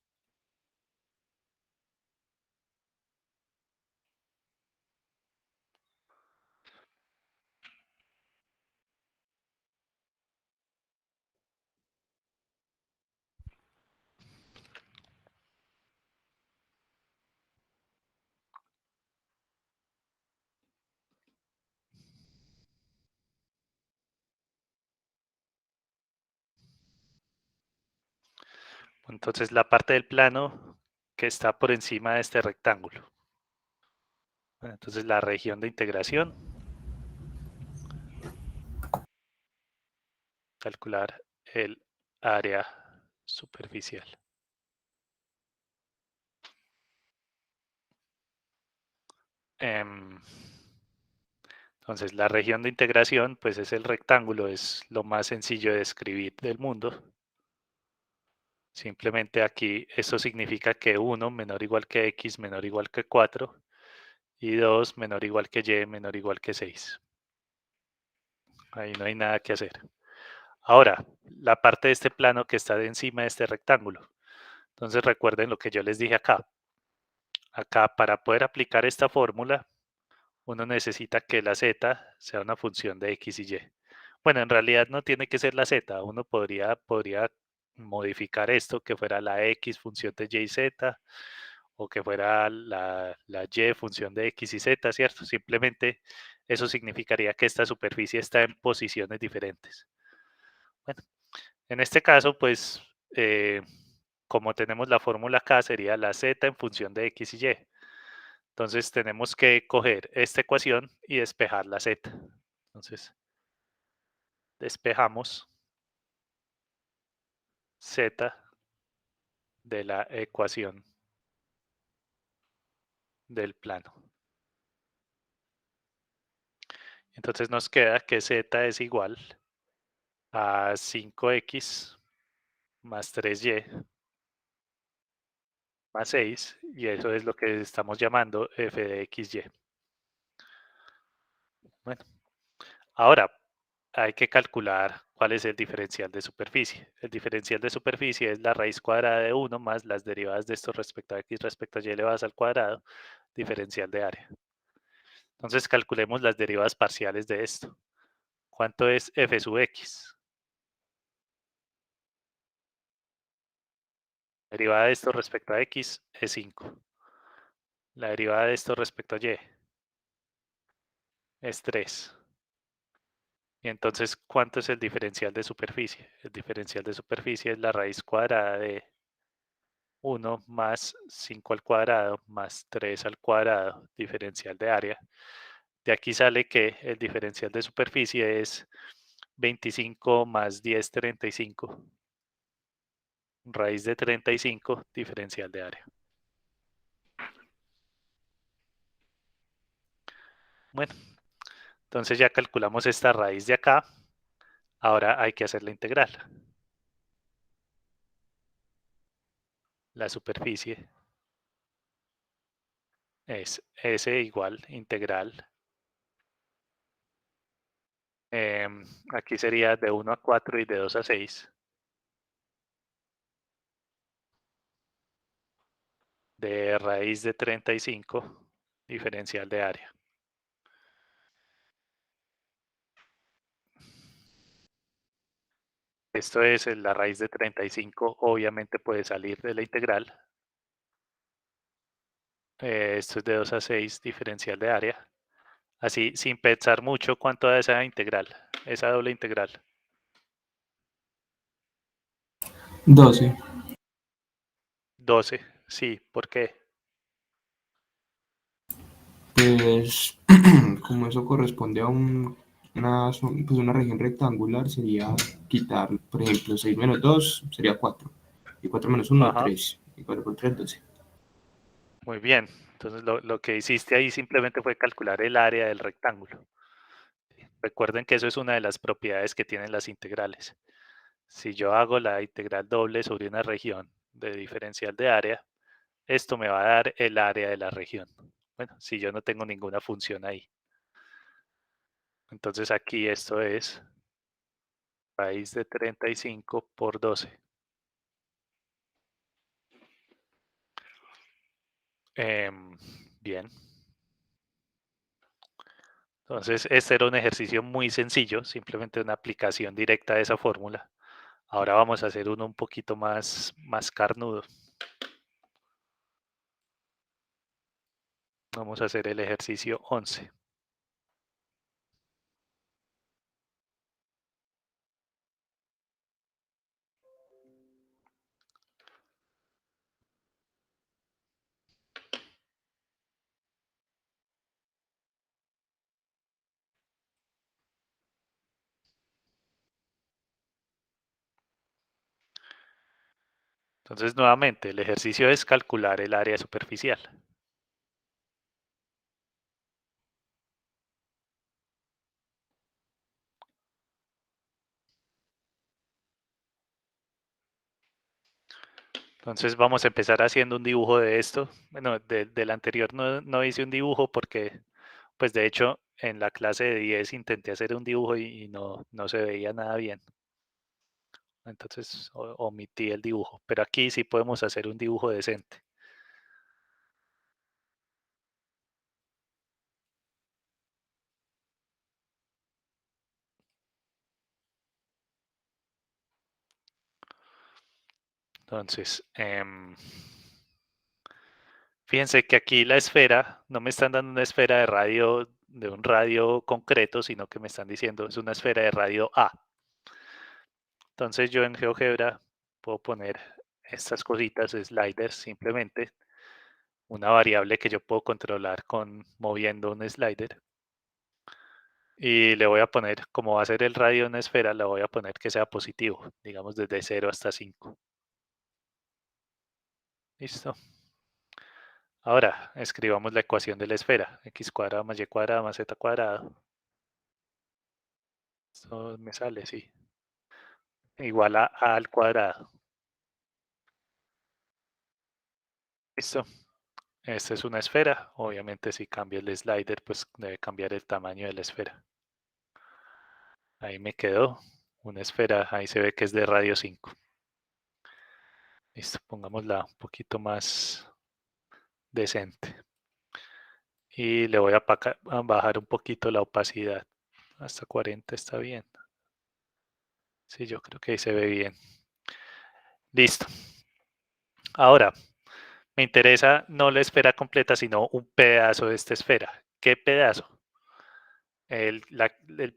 Entonces la parte del plano que está por encima de este rectángulo. Bueno, entonces la región de integración, calcular el área superficial. Em, entonces la región de integración, pues es el rectángulo, es lo más sencillo de describir del mundo. Simplemente aquí esto significa que 1 menor o igual que x menor o igual que 4 y 2 menor o igual que y menor o igual que 6. Ahí no hay nada que hacer. Ahora, la parte de este plano que está de encima de este rectángulo. Entonces recuerden lo que yo les dije acá. Acá para poder aplicar esta fórmula, uno necesita que la z sea una función de x y y. Bueno, en realidad no tiene que ser la z. Uno podría modificar esto, que fuera la x función de y y z, o que fuera la y función de x y z, ¿cierto? Simplemente eso significaría que esta superficie está en posiciones diferentes. Bueno, en este caso, pues, como tenemos la fórmula acá, sería la z en función de x y y. Entonces tenemos que coger esta ecuación y despejar la z. Entonces, despejamos z de la ecuación del plano. Entonces nos queda que z es igual a 5x más 3y más 6, y eso es lo que estamos llamando f de xy. Bueno, ahora hay que calcular cuál es el diferencial de superficie. El diferencial de superficie es la raíz cuadrada de 1 más las derivadas de esto respecto a x respecto a y elevadas al cuadrado, diferencial de área. Entonces calculemos las derivadas parciales de esto. ¿Cuánto es f sub x? La derivada de esto respecto a x es 5. La derivada de esto respecto a y es 3. Y entonces, ¿cuánto es el diferencial de superficie? El diferencial de superficie es la raíz cuadrada de 1 más 5 al cuadrado más 3 al cuadrado, diferencial de área. De aquí sale que el diferencial de superficie es 25 más 10, 35. Raíz de 35, diferencial de área. Bueno, entonces ya calculamos esta raíz de acá. Ahora hay que hacer la integral. La superficie es S igual integral. Aquí sería de 1 a 4 y de 2 a 6. De raíz de 35, diferencial de área. Esto es la raíz de 35, obviamente puede salir de la integral. Esto es de 2 a 6, diferencial de área. Así, sin pensar mucho, ¿cuánto da esa integral? Esa doble integral. 12. 12, sí, ¿por qué? Pues como eso corresponde a pues una región rectangular, sería quitar, por ejemplo, 6 menos 2 sería 4. Y 4 menos 1, Ajá, 3. Y 4 por 3, 12. muy bien. Entonces lo que hiciste ahí simplemente fue calcular el área del rectángulo. Recuerden que eso es una de las propiedades que tienen las integrales. Si yo hago la integral doble sobre una región de diferencial de área, esto me va a dar el área de la región. Bueno, si yo no tengo ninguna función ahí. Entonces aquí esto es raíz de 35 por 12. Bien. Entonces este era un ejercicio muy sencillo, simplemente una aplicación directa de esa fórmula. Ahora vamos a hacer uno un poquito más carnudo. Vamos a hacer el ejercicio 11. Entonces, nuevamente, el ejercicio es calcular el área superficial. Entonces, vamos a empezar haciendo un dibujo de esto. Bueno, del anterior no hice un dibujo porque, pues de hecho, en la clase de 10 intenté hacer un dibujo y no se veía nada bien. Entonces, omití el dibujo. Pero aquí sí podemos hacer un dibujo decente. Entonces, fíjense que aquí la esfera, no me están dando una esfera de radio, de un radio concreto, sino que me están diciendo es una esfera de radio A. Entonces yo en GeoGebra puedo poner estas cositas, sliders simplemente, una variable que yo puedo controlar con moviendo un slider. Y le voy a poner, como va a ser el radio de una esfera, le voy a poner que sea positivo, digamos desde 0 hasta 5. Listo. Ahora escribamos la ecuación de la esfera, x cuadrado más y cuadrado más z cuadrado. Esto me sale, sí. Igual a al cuadrado. Listo. Esta es una esfera. Obviamente si cambio el slider, pues debe cambiar el tamaño de la esfera. Ahí me quedó una esfera. Ahí se ve que es de radio 5. Listo, pongámosla un poquito más decente. Y le voy a bajar un poquito la opacidad. Hasta 40 está bien. Sí, yo creo que ahí se ve bien. Listo. Ahora, me interesa no la esfera completa, sino un pedazo de esta esfera. ¿Qué pedazo? El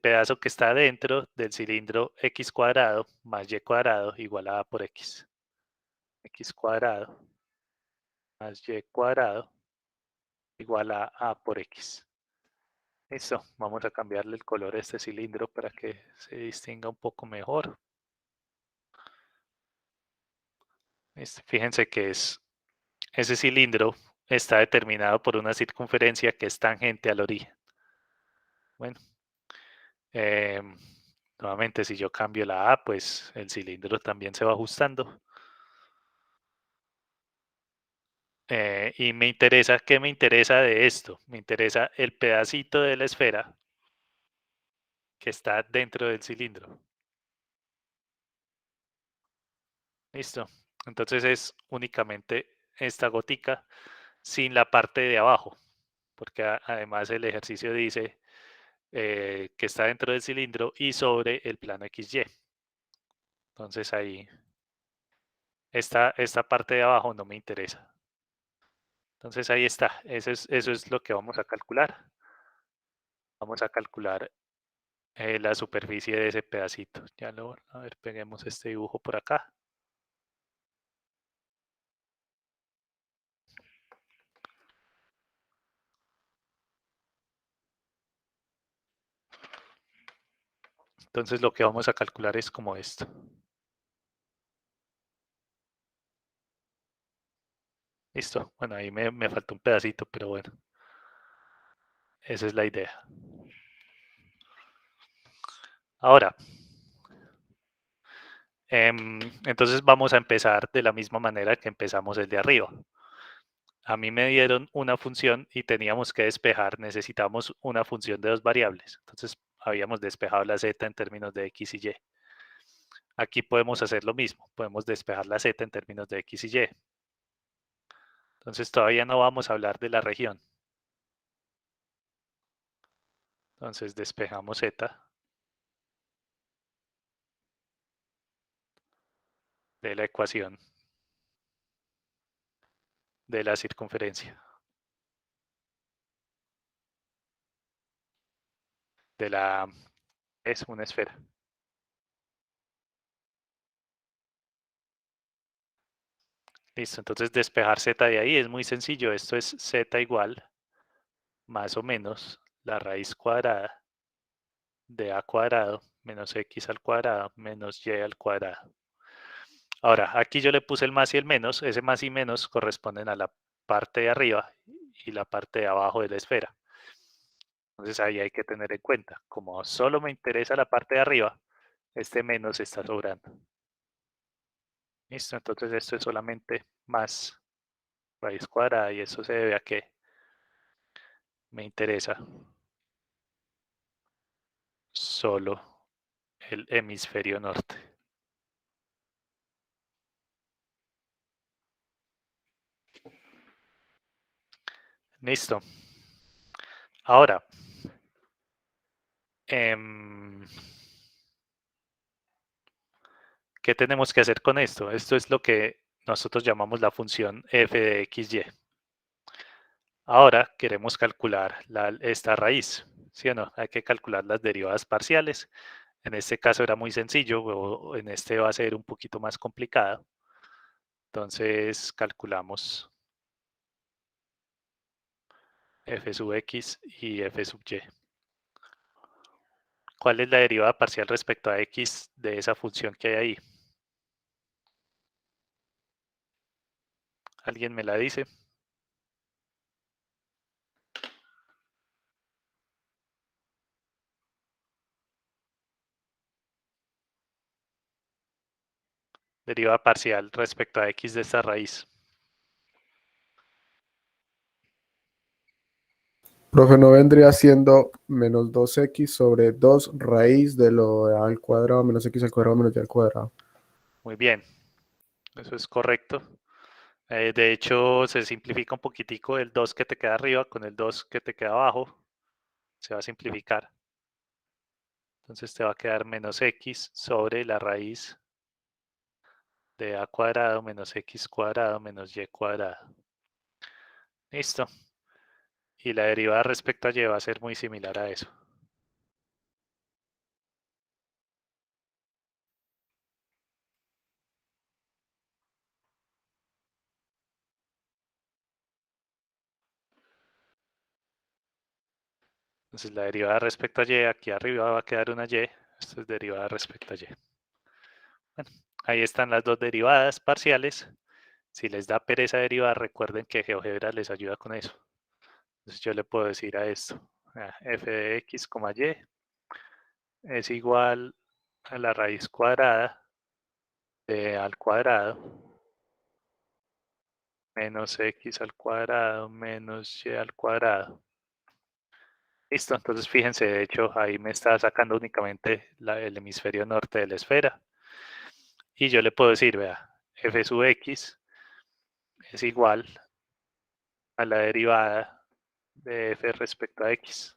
pedazo que está dentro del cilindro x cuadrado más y cuadrado igual a por x. X cuadrado más y cuadrado igual a por x. Listo, vamos a cambiarle el color a este cilindro para que se distinga un poco mejor. Fíjense que ese cilindro está determinado por una circunferencia que es tangente al origen. Bueno, em, nuevamente si yo cambio la A, pues el cilindro también se va ajustando. Y me interesa, ¿qué me interesa de esto? Me interesa el pedacito de la esfera que está dentro del cilindro. Listo. Entonces es únicamente esta gotica sin la parte de abajo, porque además el ejercicio dice que está dentro del cilindro y sobre el plano XY. Entonces ahí, esta parte de abajo no me interesa. Entonces ahí está, eso es lo que vamos a calcular. Vamos a calcular la superficie de ese pedacito. A ver, peguemos este dibujo por acá. Entonces lo que vamos a calcular es como esto. Listo. Bueno, ahí me faltó un pedacito, pero bueno, esa es la idea. Ahora, entonces vamos a empezar de la misma manera que empezamos el de arriba. A mí me dieron una función y teníamos que despejar, necesitamos una función de dos variables. Entonces habíamos despejado la z en términos de x y y. Aquí podemos hacer lo mismo, podemos despejar la z en términos de x y y. Entonces todavía no vamos a hablar de la región. Entonces despejamos z de la ecuación de la circunferencia, es una esfera. Listo, entonces despejar z de ahí es muy sencillo. Esto es z igual más o menos la raíz cuadrada de a cuadrado menos x al cuadrado menos y al cuadrado. Ahora, aquí yo le puse el más y el menos. Ese más y menos corresponden a la parte de arriba y la parte de abajo de la esfera. Entonces ahí hay que tener en cuenta, como solo me interesa la parte de arriba, este menos está sobrando. Listo, entonces esto es solamente más raíz cuadrada y eso se debe a que me interesa solo el hemisferio norte. Listo. Ahora, ¿qué tenemos que hacer con esto? Esto es lo que nosotros llamamos la función f de xy. Ahora queremos calcular esta raíz, ¿sí o no? Hay que calcular las derivadas parciales. En este caso era muy sencillo, o en este va a ser un poquito más complicado. Entonces calculamos f sub x y f sub y. ¿Cuál es la derivada parcial respecto a x de esa función que hay ahí? ¿Alguien me la dice? Derivada parcial respecto a x de esta raíz. Profe, ¿no vendría siendo menos 2x sobre 2 raíz de lo de a al cuadrado menos x al cuadrado menos y al cuadrado? Muy bien, eso es correcto. De hecho, se simplifica un poquitico el 2 que te queda arriba con el 2 que te queda abajo. Se va a simplificar. Entonces te va a quedar menos x sobre la raíz de a cuadrado menos x cuadrado menos y cuadrado. Listo. Y la derivada respecto a y va a ser muy similar a eso. Entonces la derivada respecto a y, aquí arriba va a quedar una y. Esto es derivada respecto a y. Bueno, ahí están las dos derivadas parciales. Si les da pereza derivar, recuerden que GeoGebra les ayuda con eso. Entonces yo le puedo decir a esto, f de x, y es igual a la raíz cuadrada de al cuadrado menos x al cuadrado menos y al cuadrado. Listo, entonces fíjense, de hecho ahí me está sacando únicamente el hemisferio norte de la esfera. Y yo le puedo decir, vea, f sub x es igual a la derivada de f respecto a x.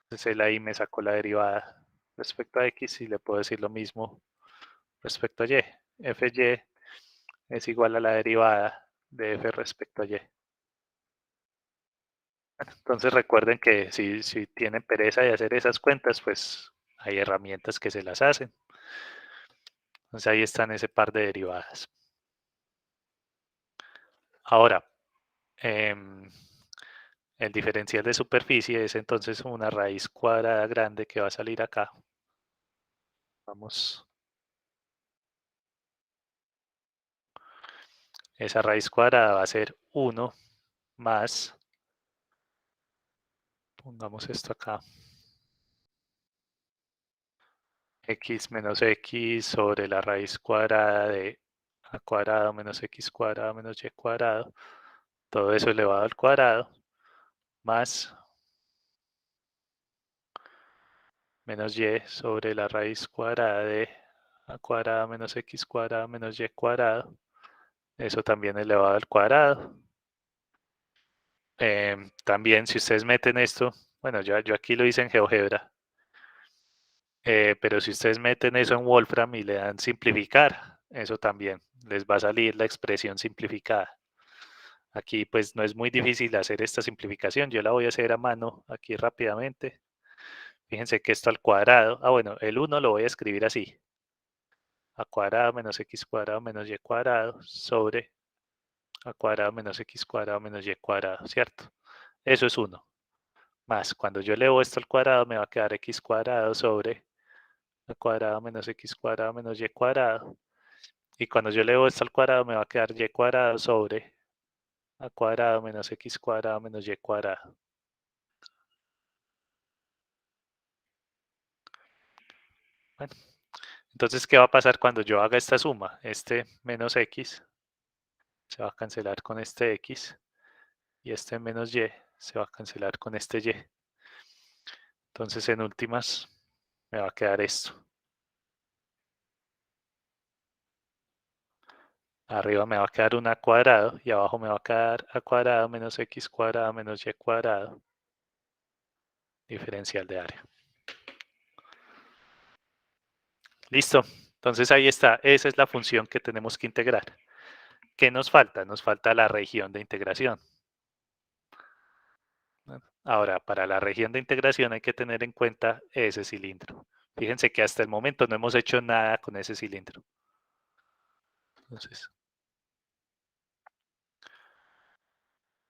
Entonces él ahí me sacó la derivada respecto a x y le puedo decir lo mismo respecto a y. Fy es igual a la derivada de f respecto a y. Entonces recuerden que si tienen pereza de hacer esas cuentas, pues hay herramientas que se las hacen. Entonces ahí están ese par de derivadas. Ahora, el diferencial de superficie es entonces una raíz cuadrada grande que va a salir acá. Vamos. Esa raíz cuadrada va a ser 1 más, pongamos esto acá, x menos x sobre la raíz cuadrada de a cuadrado menos x cuadrado menos y cuadrado, todo eso elevado al cuadrado, más menos y sobre la raíz cuadrada de a cuadrado menos x cuadrado menos y cuadrado, eso también elevado al cuadrado. También si ustedes meten esto, bueno, yo aquí lo hice en GeoGebra, pero si ustedes meten eso en Wolfram y le dan simplificar, eso también les va a salir la expresión simplificada. Aquí pues no es muy difícil hacer esta simplificación, yo la voy a hacer a mano aquí rápidamente. Fíjense que esto al cuadrado, bueno, el 1 lo voy a escribir así, a cuadrado menos x cuadrado menos y cuadrado sobre a cuadrado menos x cuadrado menos y cuadrado, ¿cierto? Eso es 1. Más, cuando yo elevo esto al cuadrado me va a quedar x cuadrado sobre a cuadrado menos x cuadrado menos y cuadrado. Y cuando yo elevo esto al cuadrado me va a quedar y cuadrado sobre a cuadrado menos x cuadrado menos y cuadrado. Bueno, entonces, ¿qué va a pasar cuando yo haga esta suma? Este menos x se va a cancelar con este x y este menos y se va a cancelar con este y. Entonces, en últimas, me va a quedar esto. Arriba me va a quedar un a cuadrado y abajo me va a quedar a cuadrado menos x cuadrado menos y cuadrado. Diferencial de área. Listo. Entonces ahí está. Esa es la función que tenemos que integrar. ¿Qué nos falta? Nos falta la región de integración. Ahora, para la región de integración hay que tener en cuenta ese cilindro. Fíjense que hasta el momento no hemos hecho nada con ese cilindro. Entonces,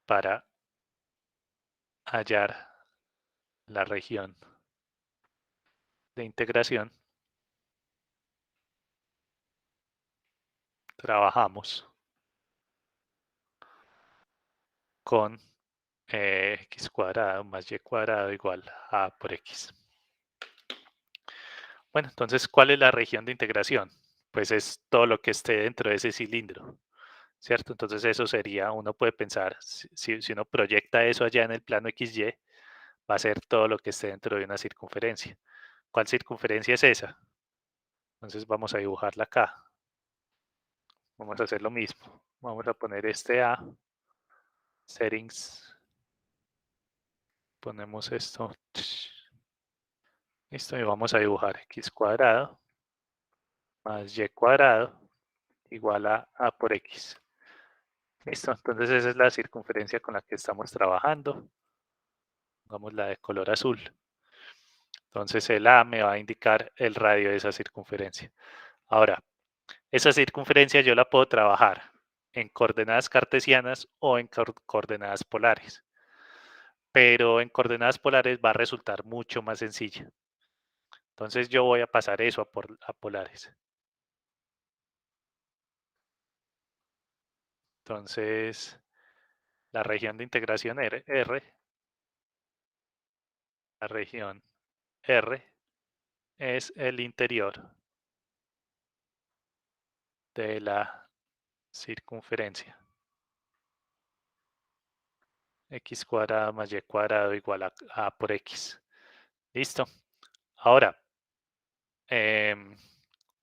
para hallar la región de integración, trabajamos con x cuadrado más y cuadrado igual a por x. Bueno, entonces, ¿cuál es la región de integración? Pues es todo lo que esté dentro de ese cilindro. ¿cierto? Entonces eso sería, uno puede pensar, si uno proyecta eso allá en el plano XY, va a ser todo lo que esté dentro de una circunferencia. ¿Cuál circunferencia es esa? Entonces vamos a dibujarla acá. Vamos a hacer lo mismo. Vamos a poner este A, settings, ponemos esto, listo, y vamos a dibujar x cuadrado más y cuadrado igual a por x. Listo, entonces esa es la circunferencia con la que estamos trabajando. Pongamos la de color azul. Entonces el A me va a indicar el radio de esa circunferencia. Ahora, esa circunferencia yo la puedo trabajar en coordenadas cartesianas o en coordenadas polares. Pero en coordenadas polares va a resultar mucho más sencilla. Entonces yo voy a pasar eso a polares. Entonces, la región de integración la región R es el interior de la circunferencia. X cuadrado más y cuadrado igual a por x. Listo. Ahora,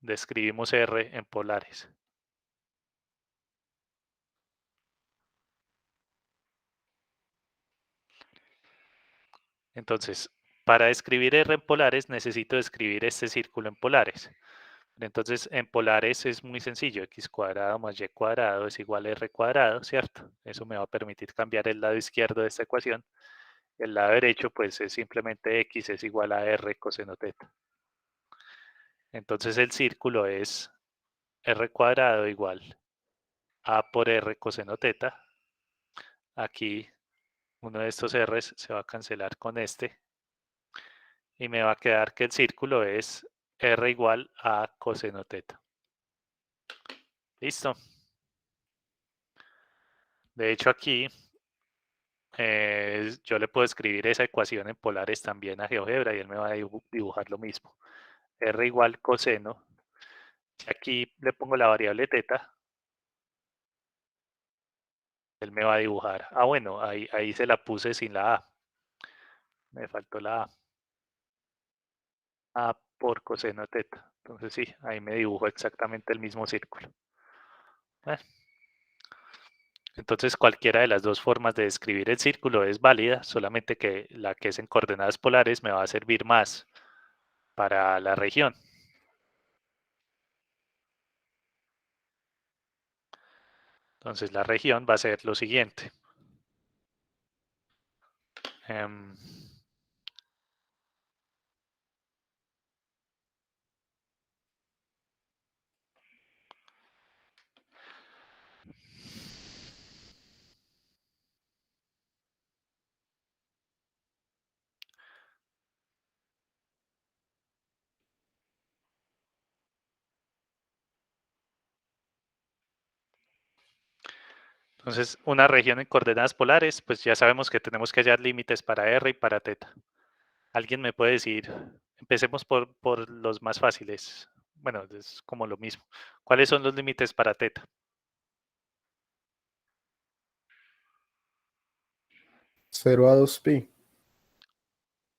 describimos R en polares. Entonces, para describir R en polares necesito describir este círculo en polares. Entonces, en polares es muy sencillo, x cuadrado más y cuadrado es igual a r cuadrado, ¿cierto? Eso me va a permitir cambiar el lado izquierdo de esta ecuación. El lado derecho, pues, es simplemente x es igual a r coseno teta. Entonces, el círculo es r cuadrado igual a por r coseno teta. Aquí, uno de estos r's se va a cancelar con este. Y me va a quedar que el círculo es r igual a coseno teta. Listo. De hecho, aquí yo le puedo escribir esa ecuación en polares también a GeoGebra y él me va a dibujar lo mismo. R igual coseno. Si aquí le pongo la variable teta, él me va a dibujar. Ah, bueno, ahí se la puse sin la A. Me faltó la A. A por coseno teta. Entonces sí, ahí me dibujó exactamente el mismo círculo. Entonces cualquiera de las dos formas de describir el círculo es válida, solamente que la que es en coordenadas polares me va a servir más para la región. Entonces la región va a ser lo siguiente. Em, Entonces, una región en coordenadas polares, pues ya sabemos que tenemos que hallar límites para r y para teta. ¿Alguien me puede decir? Empecemos por los más fáciles. Bueno, es como lo mismo. ¿Cuáles son los límites para teta? 0 a 2pi.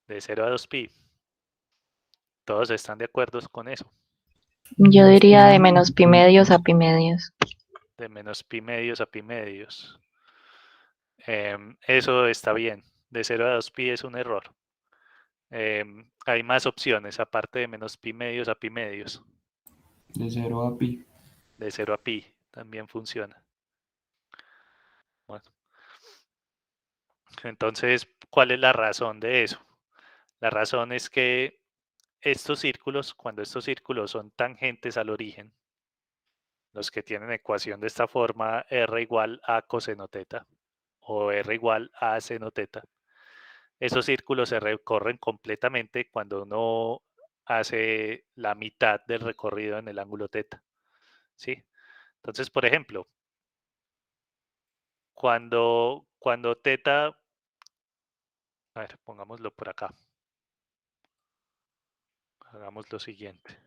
De 0 a 2pi. Todos están de acuerdo con eso. Yo diría de menos pi medios a pi medios. De menos pi medios a pi medios. Eso está bien. De 0 a 2pi es un error. Hay más opciones aparte de menos pi medios a pi medios. De 0 a pi. De 0 a pi también funciona. Bueno, entonces, ¿cuál es la razón de eso? La razón es que estos círculos, cuando estos círculos son tangentes al origen, los que tienen ecuación de esta forma, r igual a coseno teta o r igual a seno teta, esos círculos se recorren completamente cuando uno hace la mitad del recorrido en el ángulo teta. ¿Sí? Entonces, por ejemplo, cuando teta, a ver, pongámoslo por acá. Hagamos lo siguiente.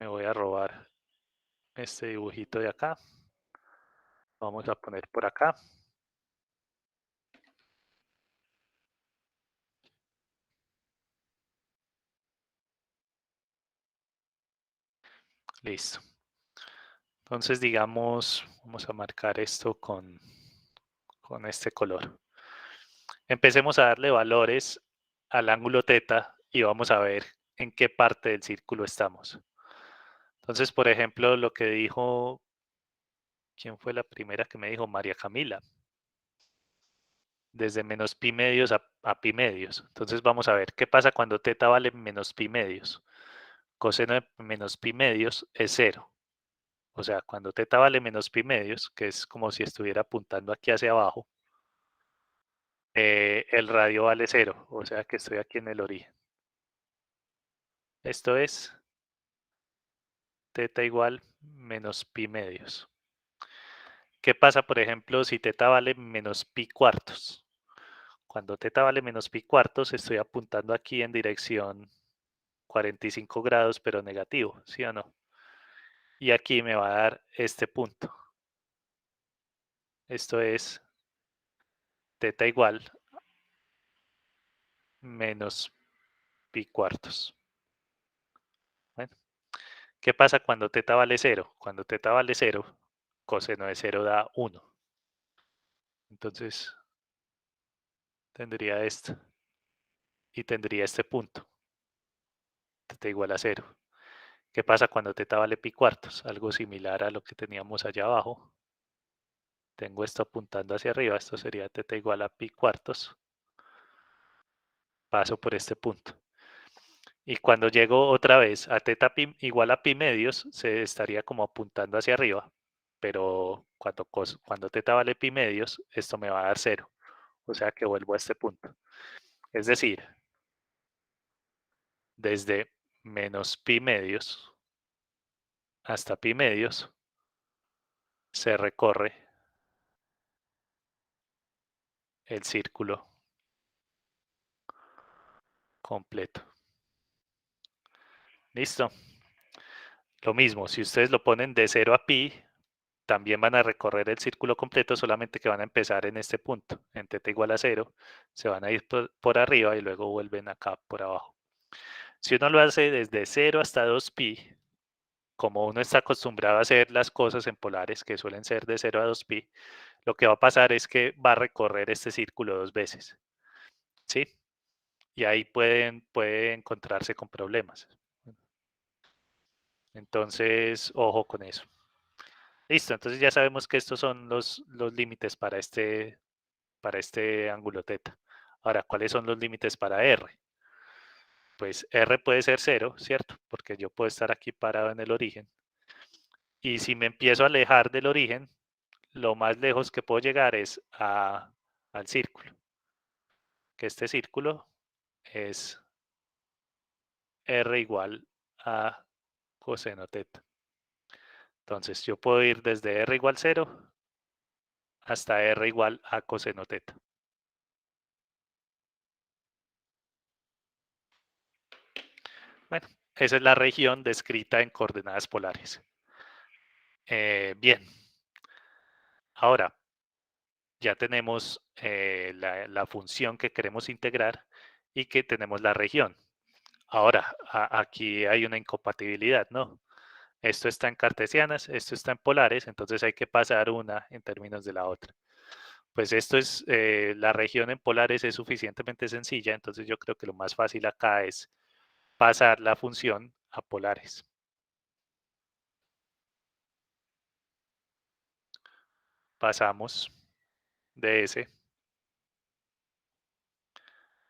Me voy a robar este dibujito de acá. Vamos a poner por acá. Listo. Entonces, digamos, vamos a marcar esto con este color. Empecemos a darle valores al ángulo θ y vamos a ver en qué parte del círculo estamos. Entonces, por ejemplo, lo que dijo, ¿quién fue la primera que me dijo? María Camila. Desde menos pi medios a pi medios. Entonces vamos a ver qué pasa cuando θ vale menos pi medios. Coseno de menos pi medios es 0. O sea, cuando θ vale menos pi medios, que es como si estuviera apuntando aquí hacia abajo, el radio vale 0. O sea que estoy aquí en el origen. Esto es θ igual menos pi medios. ¿Qué pasa, por ejemplo, si θ vale menos pi cuartos? Cuando θ vale menos pi cuartos, estoy apuntando aquí en dirección 45 grados, pero negativo, ¿sí o no? Y aquí me va a dar este punto. Esto es θ igual menos pi cuartos. Bueno, ¿qué pasa cuando θ vale 0? Cuando θ vale 0, coseno de 0 da 1. Entonces, tendría esto. Y tendría este punto. θ igual a 0. ¿Qué pasa cuando θ vale pi cuartos? Algo similar a lo que teníamos allá abajo. Tengo esto apuntando hacia arriba. Esto sería θ igual a pi cuartos. Paso por este punto. Y cuando llego otra vez a θ igual a pi medios, se estaría como apuntando hacia arriba. Pero cuando θ vale pi medios, esto me va a dar 0. O sea que vuelvo a este punto. Es decir, desde menos pi medios hasta pi medios se recorre el círculo completo. Listo. Lo mismo, si ustedes lo ponen de 0 a pi, también van a recorrer el círculo completo, solamente que van a empezar en este punto, en θ igual a 0, se van a ir por arriba y luego vuelven acá por abajo. Si uno lo hace desde 0 hasta 2pi, como uno está acostumbrado a hacer las cosas en polares, que suelen ser de 0 a 2pi, lo que va a pasar es que va a recorrer este círculo 2 veces. ¿Sí? Y ahí puede encontrarse con problemas. Entonces, ojo con eso. Listo, entonces ya sabemos que estos son los límites para este ángulo θ. Ahora, ¿cuáles son los límites para R? Pues R puede ser 0, ¿cierto? Porque yo puedo estar aquí parado en el origen. Y si me empiezo a alejar del origen, lo más lejos que puedo llegar es al círculo. Que este círculo es R igual a coseno θ. Entonces yo puedo ir desde R igual 0 hasta R igual a coseno θ. Bueno, esa es la región descrita en coordenadas polares. Bien. Ahora, ya tenemos la función que queremos integrar y que tenemos la región. Ahora, aquí hay una incompatibilidad, ¿no? Esto está en cartesianas, esto está en polares, entonces hay que pasar una en términos de la otra. Pues esto es, la región en polares es suficientemente sencilla, entonces yo creo que lo más fácil acá es pasar la función a polares. Pasamos de S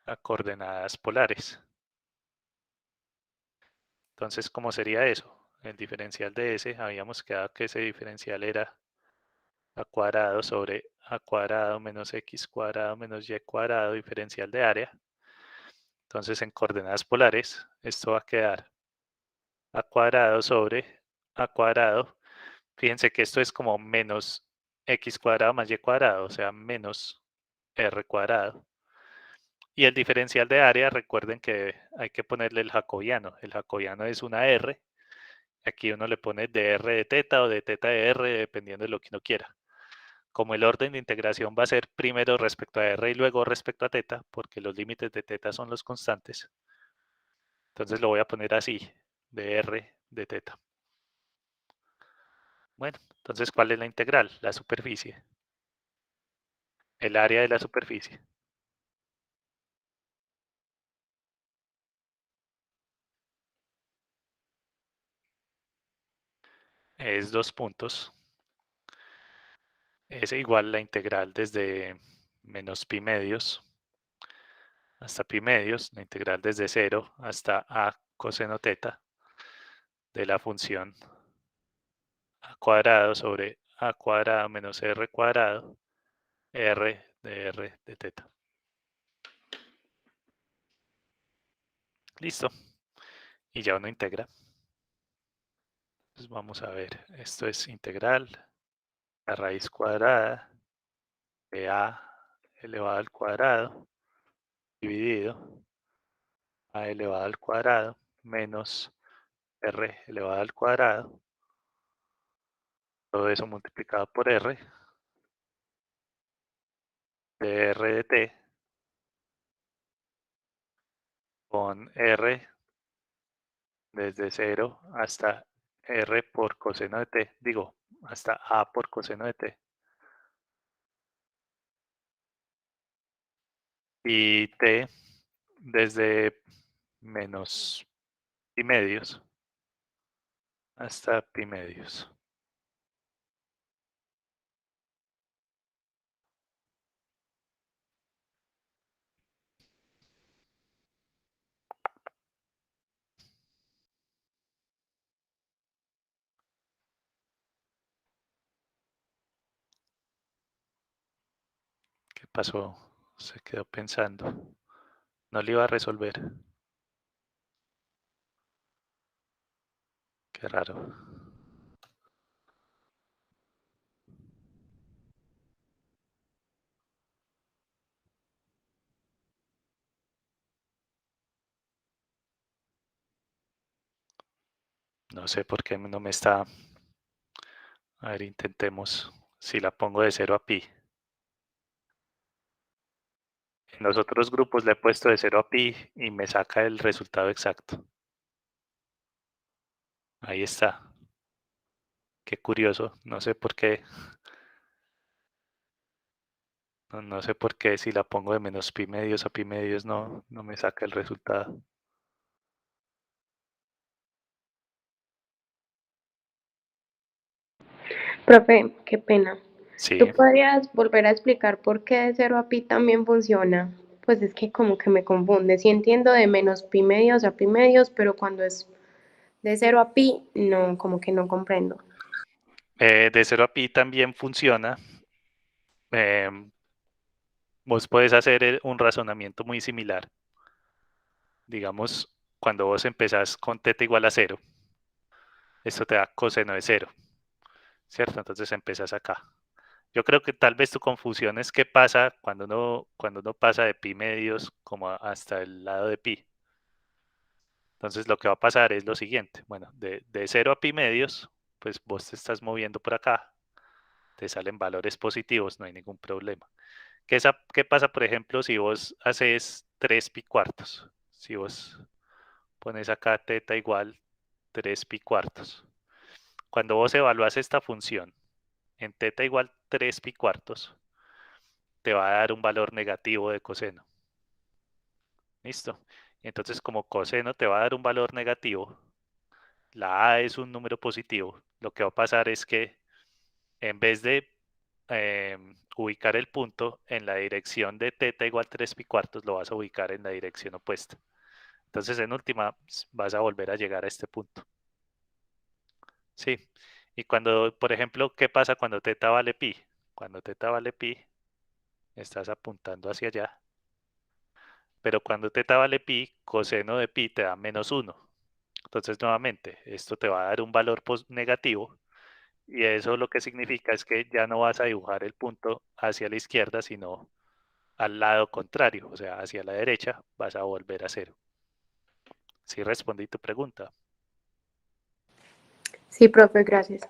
a coordenadas polares. Entonces, ¿cómo sería eso? El diferencial de S, habíamos quedado que ese diferencial era a cuadrado sobre a cuadrado menos x cuadrado menos y cuadrado, diferencial de área. Entonces, en coordenadas polares, esto va a quedar a cuadrado sobre a cuadrado. Fíjense que esto es como menos x cuadrado más y cuadrado, o sea, menos r cuadrado. Y el diferencial de área, recuerden que hay que ponerle el jacobiano. El jacobiano es una r Aquí uno le pone dr de teta o de teta de r, dependiendo de lo que uno quiera. Como el orden de integración va a ser primero respecto a r y luego respecto a teta, porque los límites de teta son los constantes, entonces lo voy a poner así, dr de teta. Bueno, entonces, ¿cuál es la integral? La superficie. El área de la superficie. Es 2 puntos. Es igual la integral desde menos pi medios hasta pi medios, la integral desde 0 hasta a coseno teta de la función a cuadrado sobre a cuadrado menos r cuadrado, r de teta. Listo. Y ya uno integra. Entonces vamos a ver, esto es integral, la raíz cuadrada de a elevado al cuadrado dividido a elevado al cuadrado menos r elevado al cuadrado, todo eso multiplicado por r, de r de t, con r desde 0 hasta r por coseno de t, digo, hasta a por coseno de t, y t desde menos pi medios hasta pi medios. ¿Qué pasó? Se quedó pensando. No le iba a resolver. Qué raro. No sé por qué no me está... A ver, intentemos. Si la pongo de 0 a pi. En los otros grupos le he puesto de 0 a pi y me saca el resultado exacto. Ahí está. Qué curioso. No sé por qué. No sé por qué si la pongo de menos pi medios a pi medios no me saca el resultado. Profe, qué pena. Sí. ¿Tú podrías volver a explicar por qué de 0 a pi también funciona? Pues es que como que me confunde. Sí entiendo de menos pi medios a pi medios, pero cuando es de 0 a pi, no, como que no comprendo. De 0 a pi también funciona. Vos puedes hacer un razonamiento muy similar. Digamos, cuando vos empezás con teta igual a 0, esto te da coseno de 0, ¿cierto? Entonces empezás acá. Yo creo que tal vez tu confusión es qué pasa cuando uno pasa de pi medios como hasta el lado de pi. Entonces lo que va a pasar es lo siguiente. Bueno, de 0 a pi medios, pues vos te estás moviendo por acá, te salen valores positivos, no hay ningún problema. ¿Qué pasa, por ejemplo, si vos haces 3 pi cuartos? Si vos pones acá teta igual 3 pi cuartos. Cuando vos evalúas esta función en teta igual 3 pi cuartos, te va a dar un valor negativo de coseno. ¿Listo? Entonces, como coseno te va a dar un valor negativo, la a es un número positivo, lo que va a pasar es que en vez de ubicar el punto en la dirección de teta igual 3 pi cuartos, lo vas a ubicar en la dirección opuesta. Entonces, en última, vas a volver a llegar a este punto. Sí. Y cuando, por ejemplo, ¿qué pasa cuando teta vale pi? Cuando teta vale pi, estás apuntando hacia allá. Pero cuando teta vale pi, coseno de pi te da -1. Entonces, nuevamente, esto te va a dar un valor negativo. Y eso lo que significa es que ya no vas a dibujar el punto hacia la izquierda, sino al lado contrario, o sea, hacia la derecha, vas a volver a 0. Sí respondí tu pregunta. Sí, profe, gracias.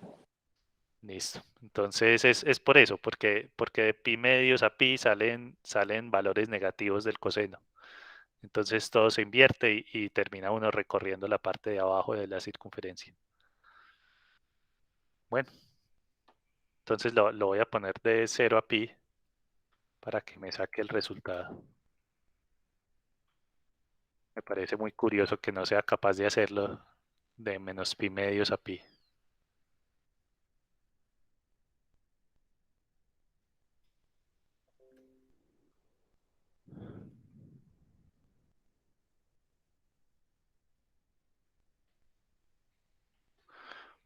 Listo. Entonces es por eso, porque de pi medios a pi salen valores negativos del coseno. Entonces todo se invierte y termina uno recorriendo la parte de abajo de la circunferencia. Bueno, entonces lo voy a poner de 0 a pi para que me saque el resultado. Me parece muy curioso que no sea capaz de hacerlo de menos pi medios a pi.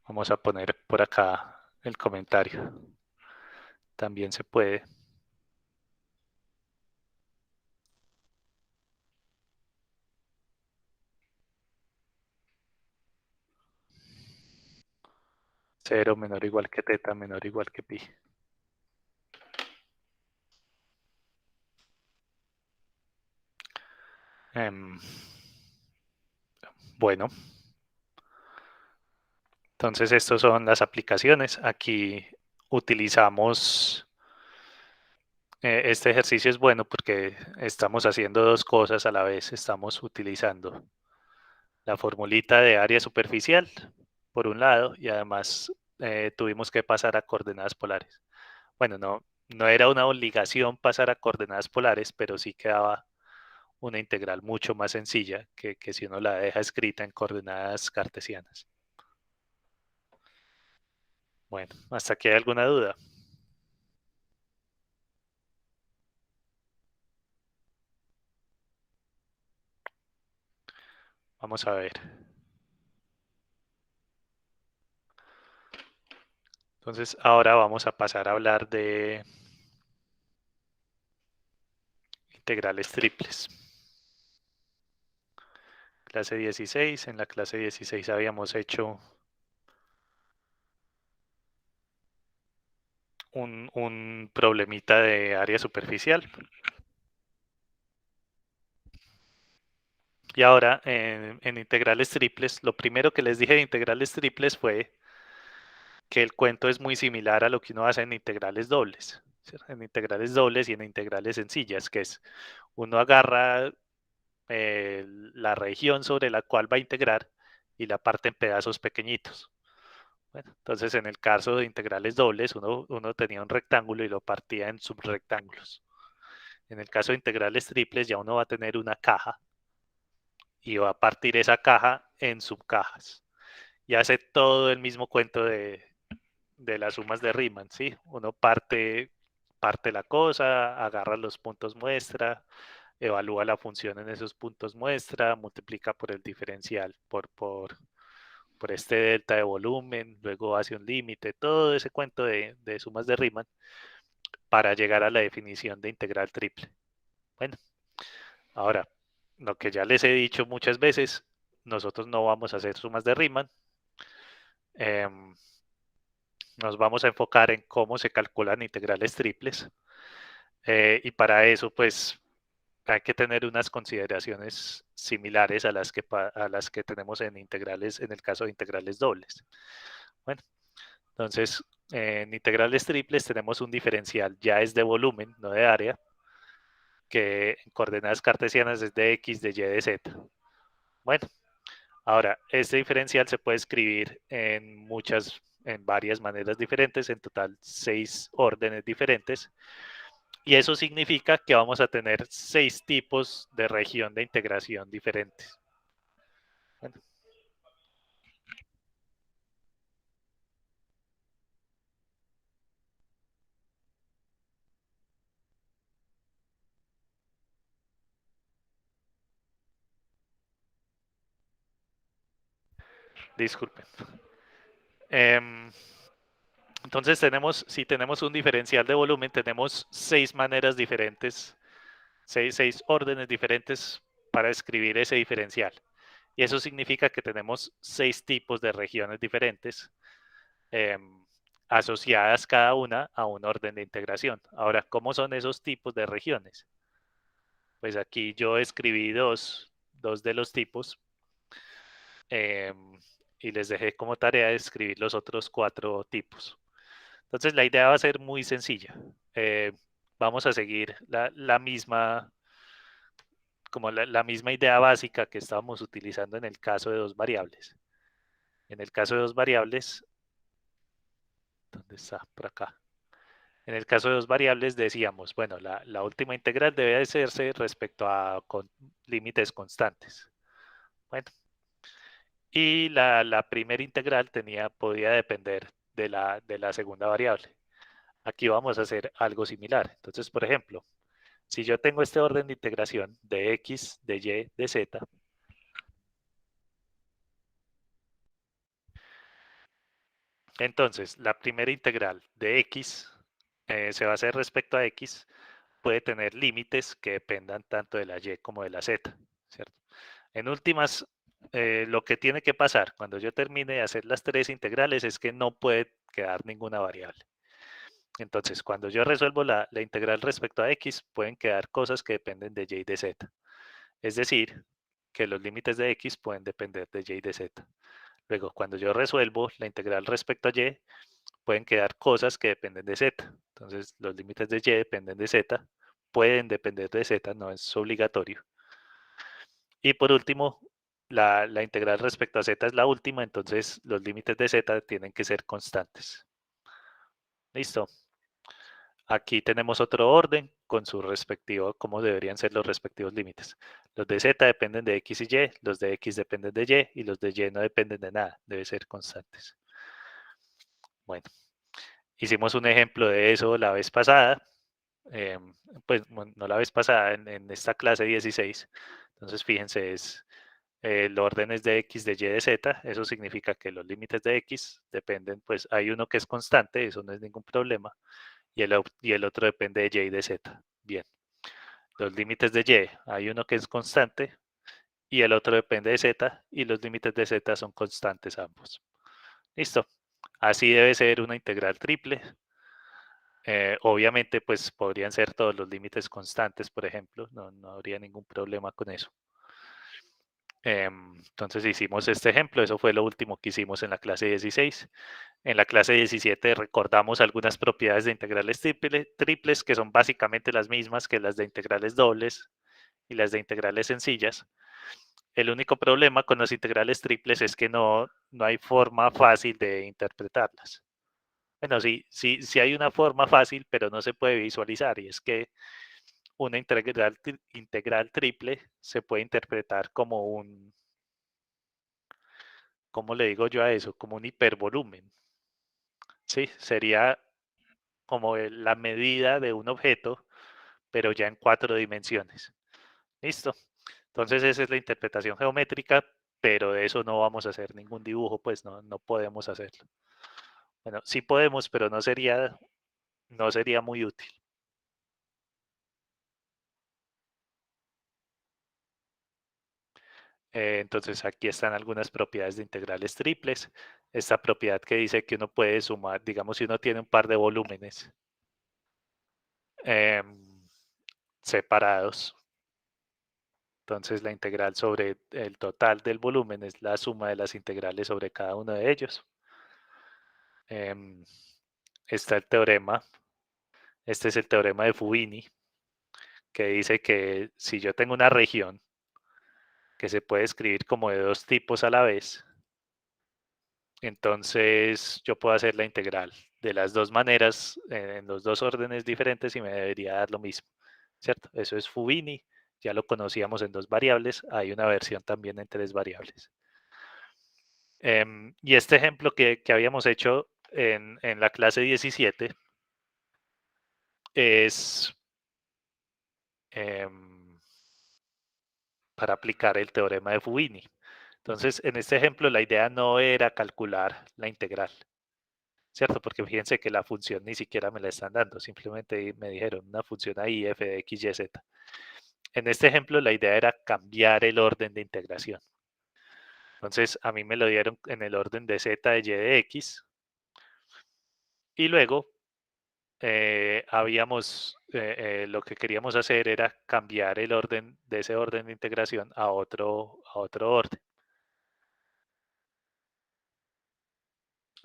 Vamos a poner por acá el comentario. También se puede. Cero menor o igual que teta menor o igual que pi. Bueno, entonces estas son las aplicaciones. Aquí utilizamos, este ejercicio es bueno porque estamos haciendo dos cosas a la vez. Estamos utilizando la formulita de área superficial, por un lado, y además tuvimos que pasar a coordenadas polares. Bueno, no era una obligación pasar a coordenadas polares, pero sí quedaba una integral mucho más sencilla que si uno la deja escrita en coordenadas cartesianas. Bueno, ¿hasta aquí hay alguna duda? Vamos a ver. Entonces, ahora vamos a pasar a hablar de integrales triples. Clase 16. En la clase 16 habíamos hecho un problemita de área superficial. Y ahora en integrales triples, lo primero que les dije de integrales triples fue que el cuento es muy similar a lo que uno hace en integrales dobles. ¿Cierto? En integrales dobles y en integrales sencillas, que es uno agarra la región sobre la cual va a integrar y la parte en pedazos pequeñitos. Bueno, entonces en el caso de integrales dobles, uno tenía un rectángulo y lo partía en subrectángulos. En el caso de integrales triples, ya uno va a tener una caja y va a partir esa caja en subcajas. Y hace todo el mismo cuento de las sumas de Riemann, ¿sí? Uno parte la cosa, agarra los puntos muestra, evalúa la función en esos puntos muestra, multiplica por el diferencial, por este delta de volumen, luego hace un límite, todo ese cuento de sumas de Riemann para llegar a la definición de integral triple. Bueno, ahora, lo que ya les he dicho muchas veces, nosotros no vamos a hacer sumas de Riemann. Nos vamos a enfocar en cómo se calculan integrales triples. Y para eso, pues, hay que tener unas consideraciones similares a las que tenemos en integrales, en el caso de integrales dobles. Bueno, entonces, en integrales triples tenemos un diferencial, ya es de volumen, no de área, que en coordenadas cartesianas es de x, de y, de z. Bueno, ahora, este diferencial se puede escribir en varias maneras diferentes, en total 6 órdenes diferentes. Y eso significa que vamos a tener 6 tipos de región de integración diferentes. Bueno. Disculpen. Entonces si tenemos un diferencial de volumen, tenemos 6 maneras diferentes, 6 órdenes diferentes para escribir ese diferencial. Y eso significa que tenemos 6 tipos de regiones diferentes, asociadas cada una a un orden de integración. Ahora, ¿cómo son esos tipos de regiones? Pues aquí yo escribí dos de los tipos. y les dejé como tarea escribir los otros 4 tipos. Entonces la idea va a ser muy sencilla. Vamos a seguir la misma, como la misma idea básica que estábamos utilizando en el caso de 2 variables. En el caso de 2 variables, ¿dónde está? Por acá. En el caso de 2 variables decíamos, bueno, la última integral debe hacerse respecto a límites constantes. Bueno, y la primera integral podía depender de la segunda variable. Aquí vamos a hacer algo similar. Entonces, por ejemplo, si yo tengo este orden de integración de x, de y, de z, entonces la primera integral de x se va a hacer respecto a x, puede tener límites que dependan tanto de la y como de la z, ¿cierto? En últimas, lo que tiene que pasar cuando yo termine de hacer las 3 integrales es que no puede quedar ninguna variable. Entonces, cuando yo resuelvo la integral respecto a x, pueden quedar cosas que dependen de y y de z. Es decir, que los límites de x pueden depender de y y de z. Luego, cuando yo resuelvo la integral respecto a y, pueden quedar cosas que dependen de z. Entonces, los límites de y dependen de z, pueden depender de z, no es obligatorio. Y por último, la integral respecto a z es la última, entonces los límites de z tienen que ser constantes. Listo. Aquí tenemos otro orden con su respectivo, cómo deberían ser los respectivos límites. Los de z dependen de x y y, los de x dependen de y los de y no dependen de nada, deben ser constantes. Bueno, hicimos un ejemplo de eso la vez pasada, pues no la vez pasada, en esta clase 16. Entonces fíjense, el orden es de x, de y, de z. Eso significa que los límites de x dependen, pues hay uno que es constante, eso no es ningún problema, y el otro depende de y y de z. Bien. Los límites de y, hay uno que es constante y el otro depende de z, y los límites de z son constantes ambos. Listo. Así debe ser una integral triple. Obviamente, pues podrían ser todos los límites constantes, por ejemplo, no habría ningún problema con eso. Entonces hicimos este ejemplo, eso fue lo último que hicimos en la clase 16. En la clase 17 recordamos algunas propiedades de integrales triples que son básicamente las mismas que las de integrales dobles y las de integrales sencillas. El único problema con las integrales triples es que no hay forma fácil de interpretarlas. Bueno, sí hay una forma fácil, pero no se puede visualizar, y es que una integral triple se puede interpretar como ¿cómo le digo yo a eso? Como un hipervolumen. Sí, sería como la medida de un objeto, pero ya en 4 dimensiones. ¿Listo? Entonces esa es la interpretación geométrica, pero de eso no vamos a hacer ningún dibujo, pues no podemos hacerlo. Bueno, sí podemos, pero no sería muy útil. Entonces aquí están algunas propiedades de integrales triples. Esta propiedad que dice que uno puede sumar, digamos, si uno tiene un par de volúmenes separados, entonces la integral sobre el total del volumen es la suma de las integrales sobre cada uno de ellos. Está el teorema, este es el teorema de Fubini, que dice que si yo tengo una región que se puede escribir como de 2 tipos a la vez, entonces yo puedo hacer la integral de las 2 maneras en los 2 órdenes diferentes y me debería dar lo mismo, ¿cierto? Eso es Fubini, ya lo conocíamos en 2 variables, hay una versión también en 3 variables. Y este ejemplo que habíamos hecho en la clase 17 es para aplicar el teorema de Fubini. Entonces, en este ejemplo, la idea no era calcular la integral, ¿cierto? Porque fíjense que la función ni siquiera me la están dando, simplemente me dijeron una función ahí f de x, y, z. En este ejemplo, la idea era cambiar el orden de integración. Entonces, a mí me lo dieron en el orden de z, de y, de x, y luego lo que queríamos hacer era cambiar el orden de ese orden de integración a otro orden.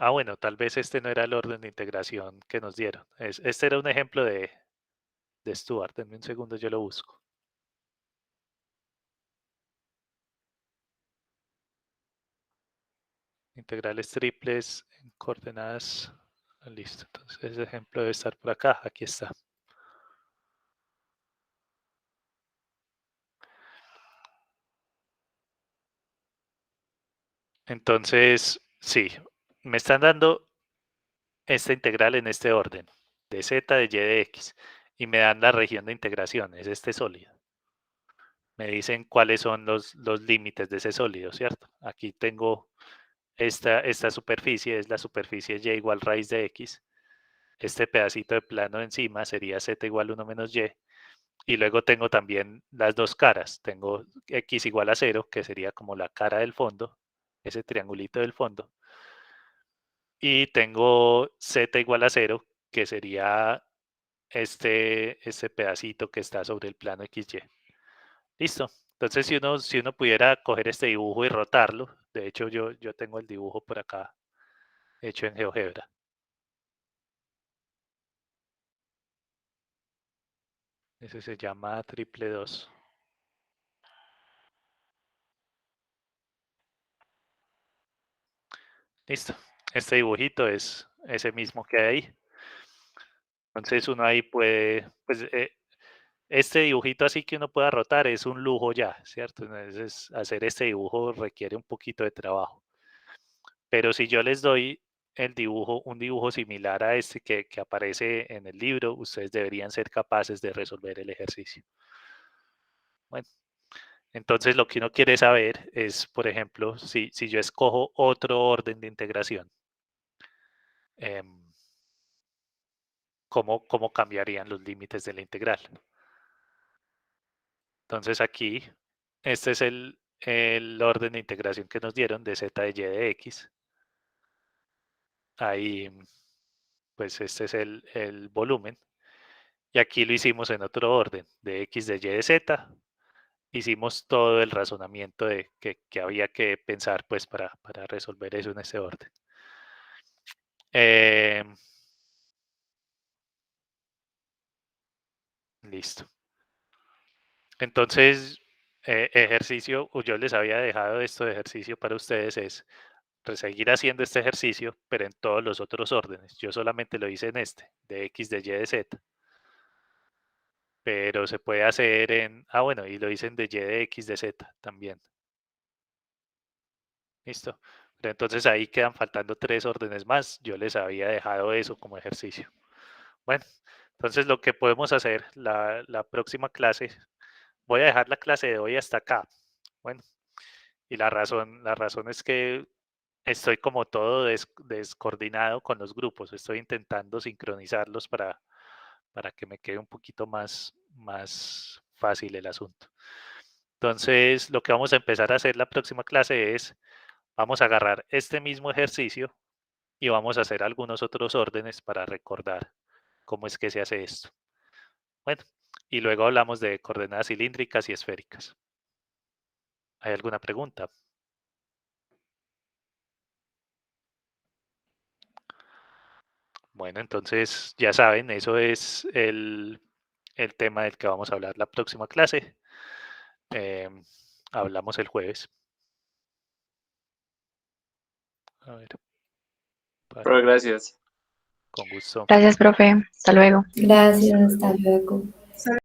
Bueno, tal vez este no era el orden de integración que nos dieron. Este era un ejemplo de Stuart. Denme un segundo, yo lo busco. Integrales triples en coordenadas. Listo. Entonces ese ejemplo debe estar por acá. Aquí está. Entonces, sí, me están dando esta integral en este orden, de z, de y, de x, y me dan la región de integración, es este sólido. Me dicen cuáles son los límites de ese sólido, ¿cierto? Aquí tengo esta superficie, es la superficie y igual raíz de x. Este pedacito de plano encima sería z igual 1 menos y. Y luego tengo también las dos caras. Tengo x igual a 0, que sería como la cara del fondo, ese triangulito del fondo. Y tengo z igual a 0, que sería este pedacito que está sobre el plano XY. Listo. Entonces, si uno pudiera coger este dibujo y rotarlo, de hecho yo tengo el dibujo por acá hecho en GeoGebra. Ese se llama triple 2. Listo. Este dibujito es ese mismo que hay ahí. Entonces uno ahí puede, pues este dibujito así que uno pueda rotar es un lujo ya, ¿cierto? Entonces hacer este dibujo requiere un poquito de trabajo. Pero si yo les doy el dibujo, un dibujo similar a este que aparece en el libro, ustedes deberían ser capaces de resolver el ejercicio. Bueno, entonces lo que uno quiere saber es, por ejemplo, si yo escojo otro orden de integración, ¿cómo cambiarían los límites de la integral? Entonces aquí, este es el orden de integración que nos dieron de z de y de x. Ahí, pues este es el volumen. Y aquí lo hicimos en otro orden, de x de y de z. Hicimos todo el razonamiento de que había que pensar pues para resolver eso en ese orden. Listo. Entonces, ejercicio, o yo les había dejado esto de ejercicio para ustedes, es seguir haciendo este ejercicio, pero en todos los otros órdenes. Yo solamente lo hice en este, de x de y de z. Pero se puede hacer en, bueno, y lo hice en de y de x de z también. Listo. Pero entonces ahí quedan faltando 3 órdenes más. Yo les había dejado eso como ejercicio. Bueno, entonces lo que podemos hacer la próxima clase, voy a dejar la clase de hoy hasta acá. Bueno, y la razón es que estoy como todo descoordinado con los grupos. Estoy intentando sincronizarlos para que me quede un poquito más fácil el asunto. Entonces, lo que vamos a empezar a hacer la próxima clase es, vamos a agarrar este mismo ejercicio y vamos a hacer algunos otros órdenes para recordar cómo es que se hace esto. Bueno, y luego hablamos de coordenadas cilíndricas y esféricas. ¿Hay alguna pregunta? Bueno, entonces ya saben, eso es el tema del que vamos a hablar la próxima clase. Hablamos el jueves. A ver, Pero gracias. con gusto. Gracias, profe. Hasta luego. Gracias, hasta luego.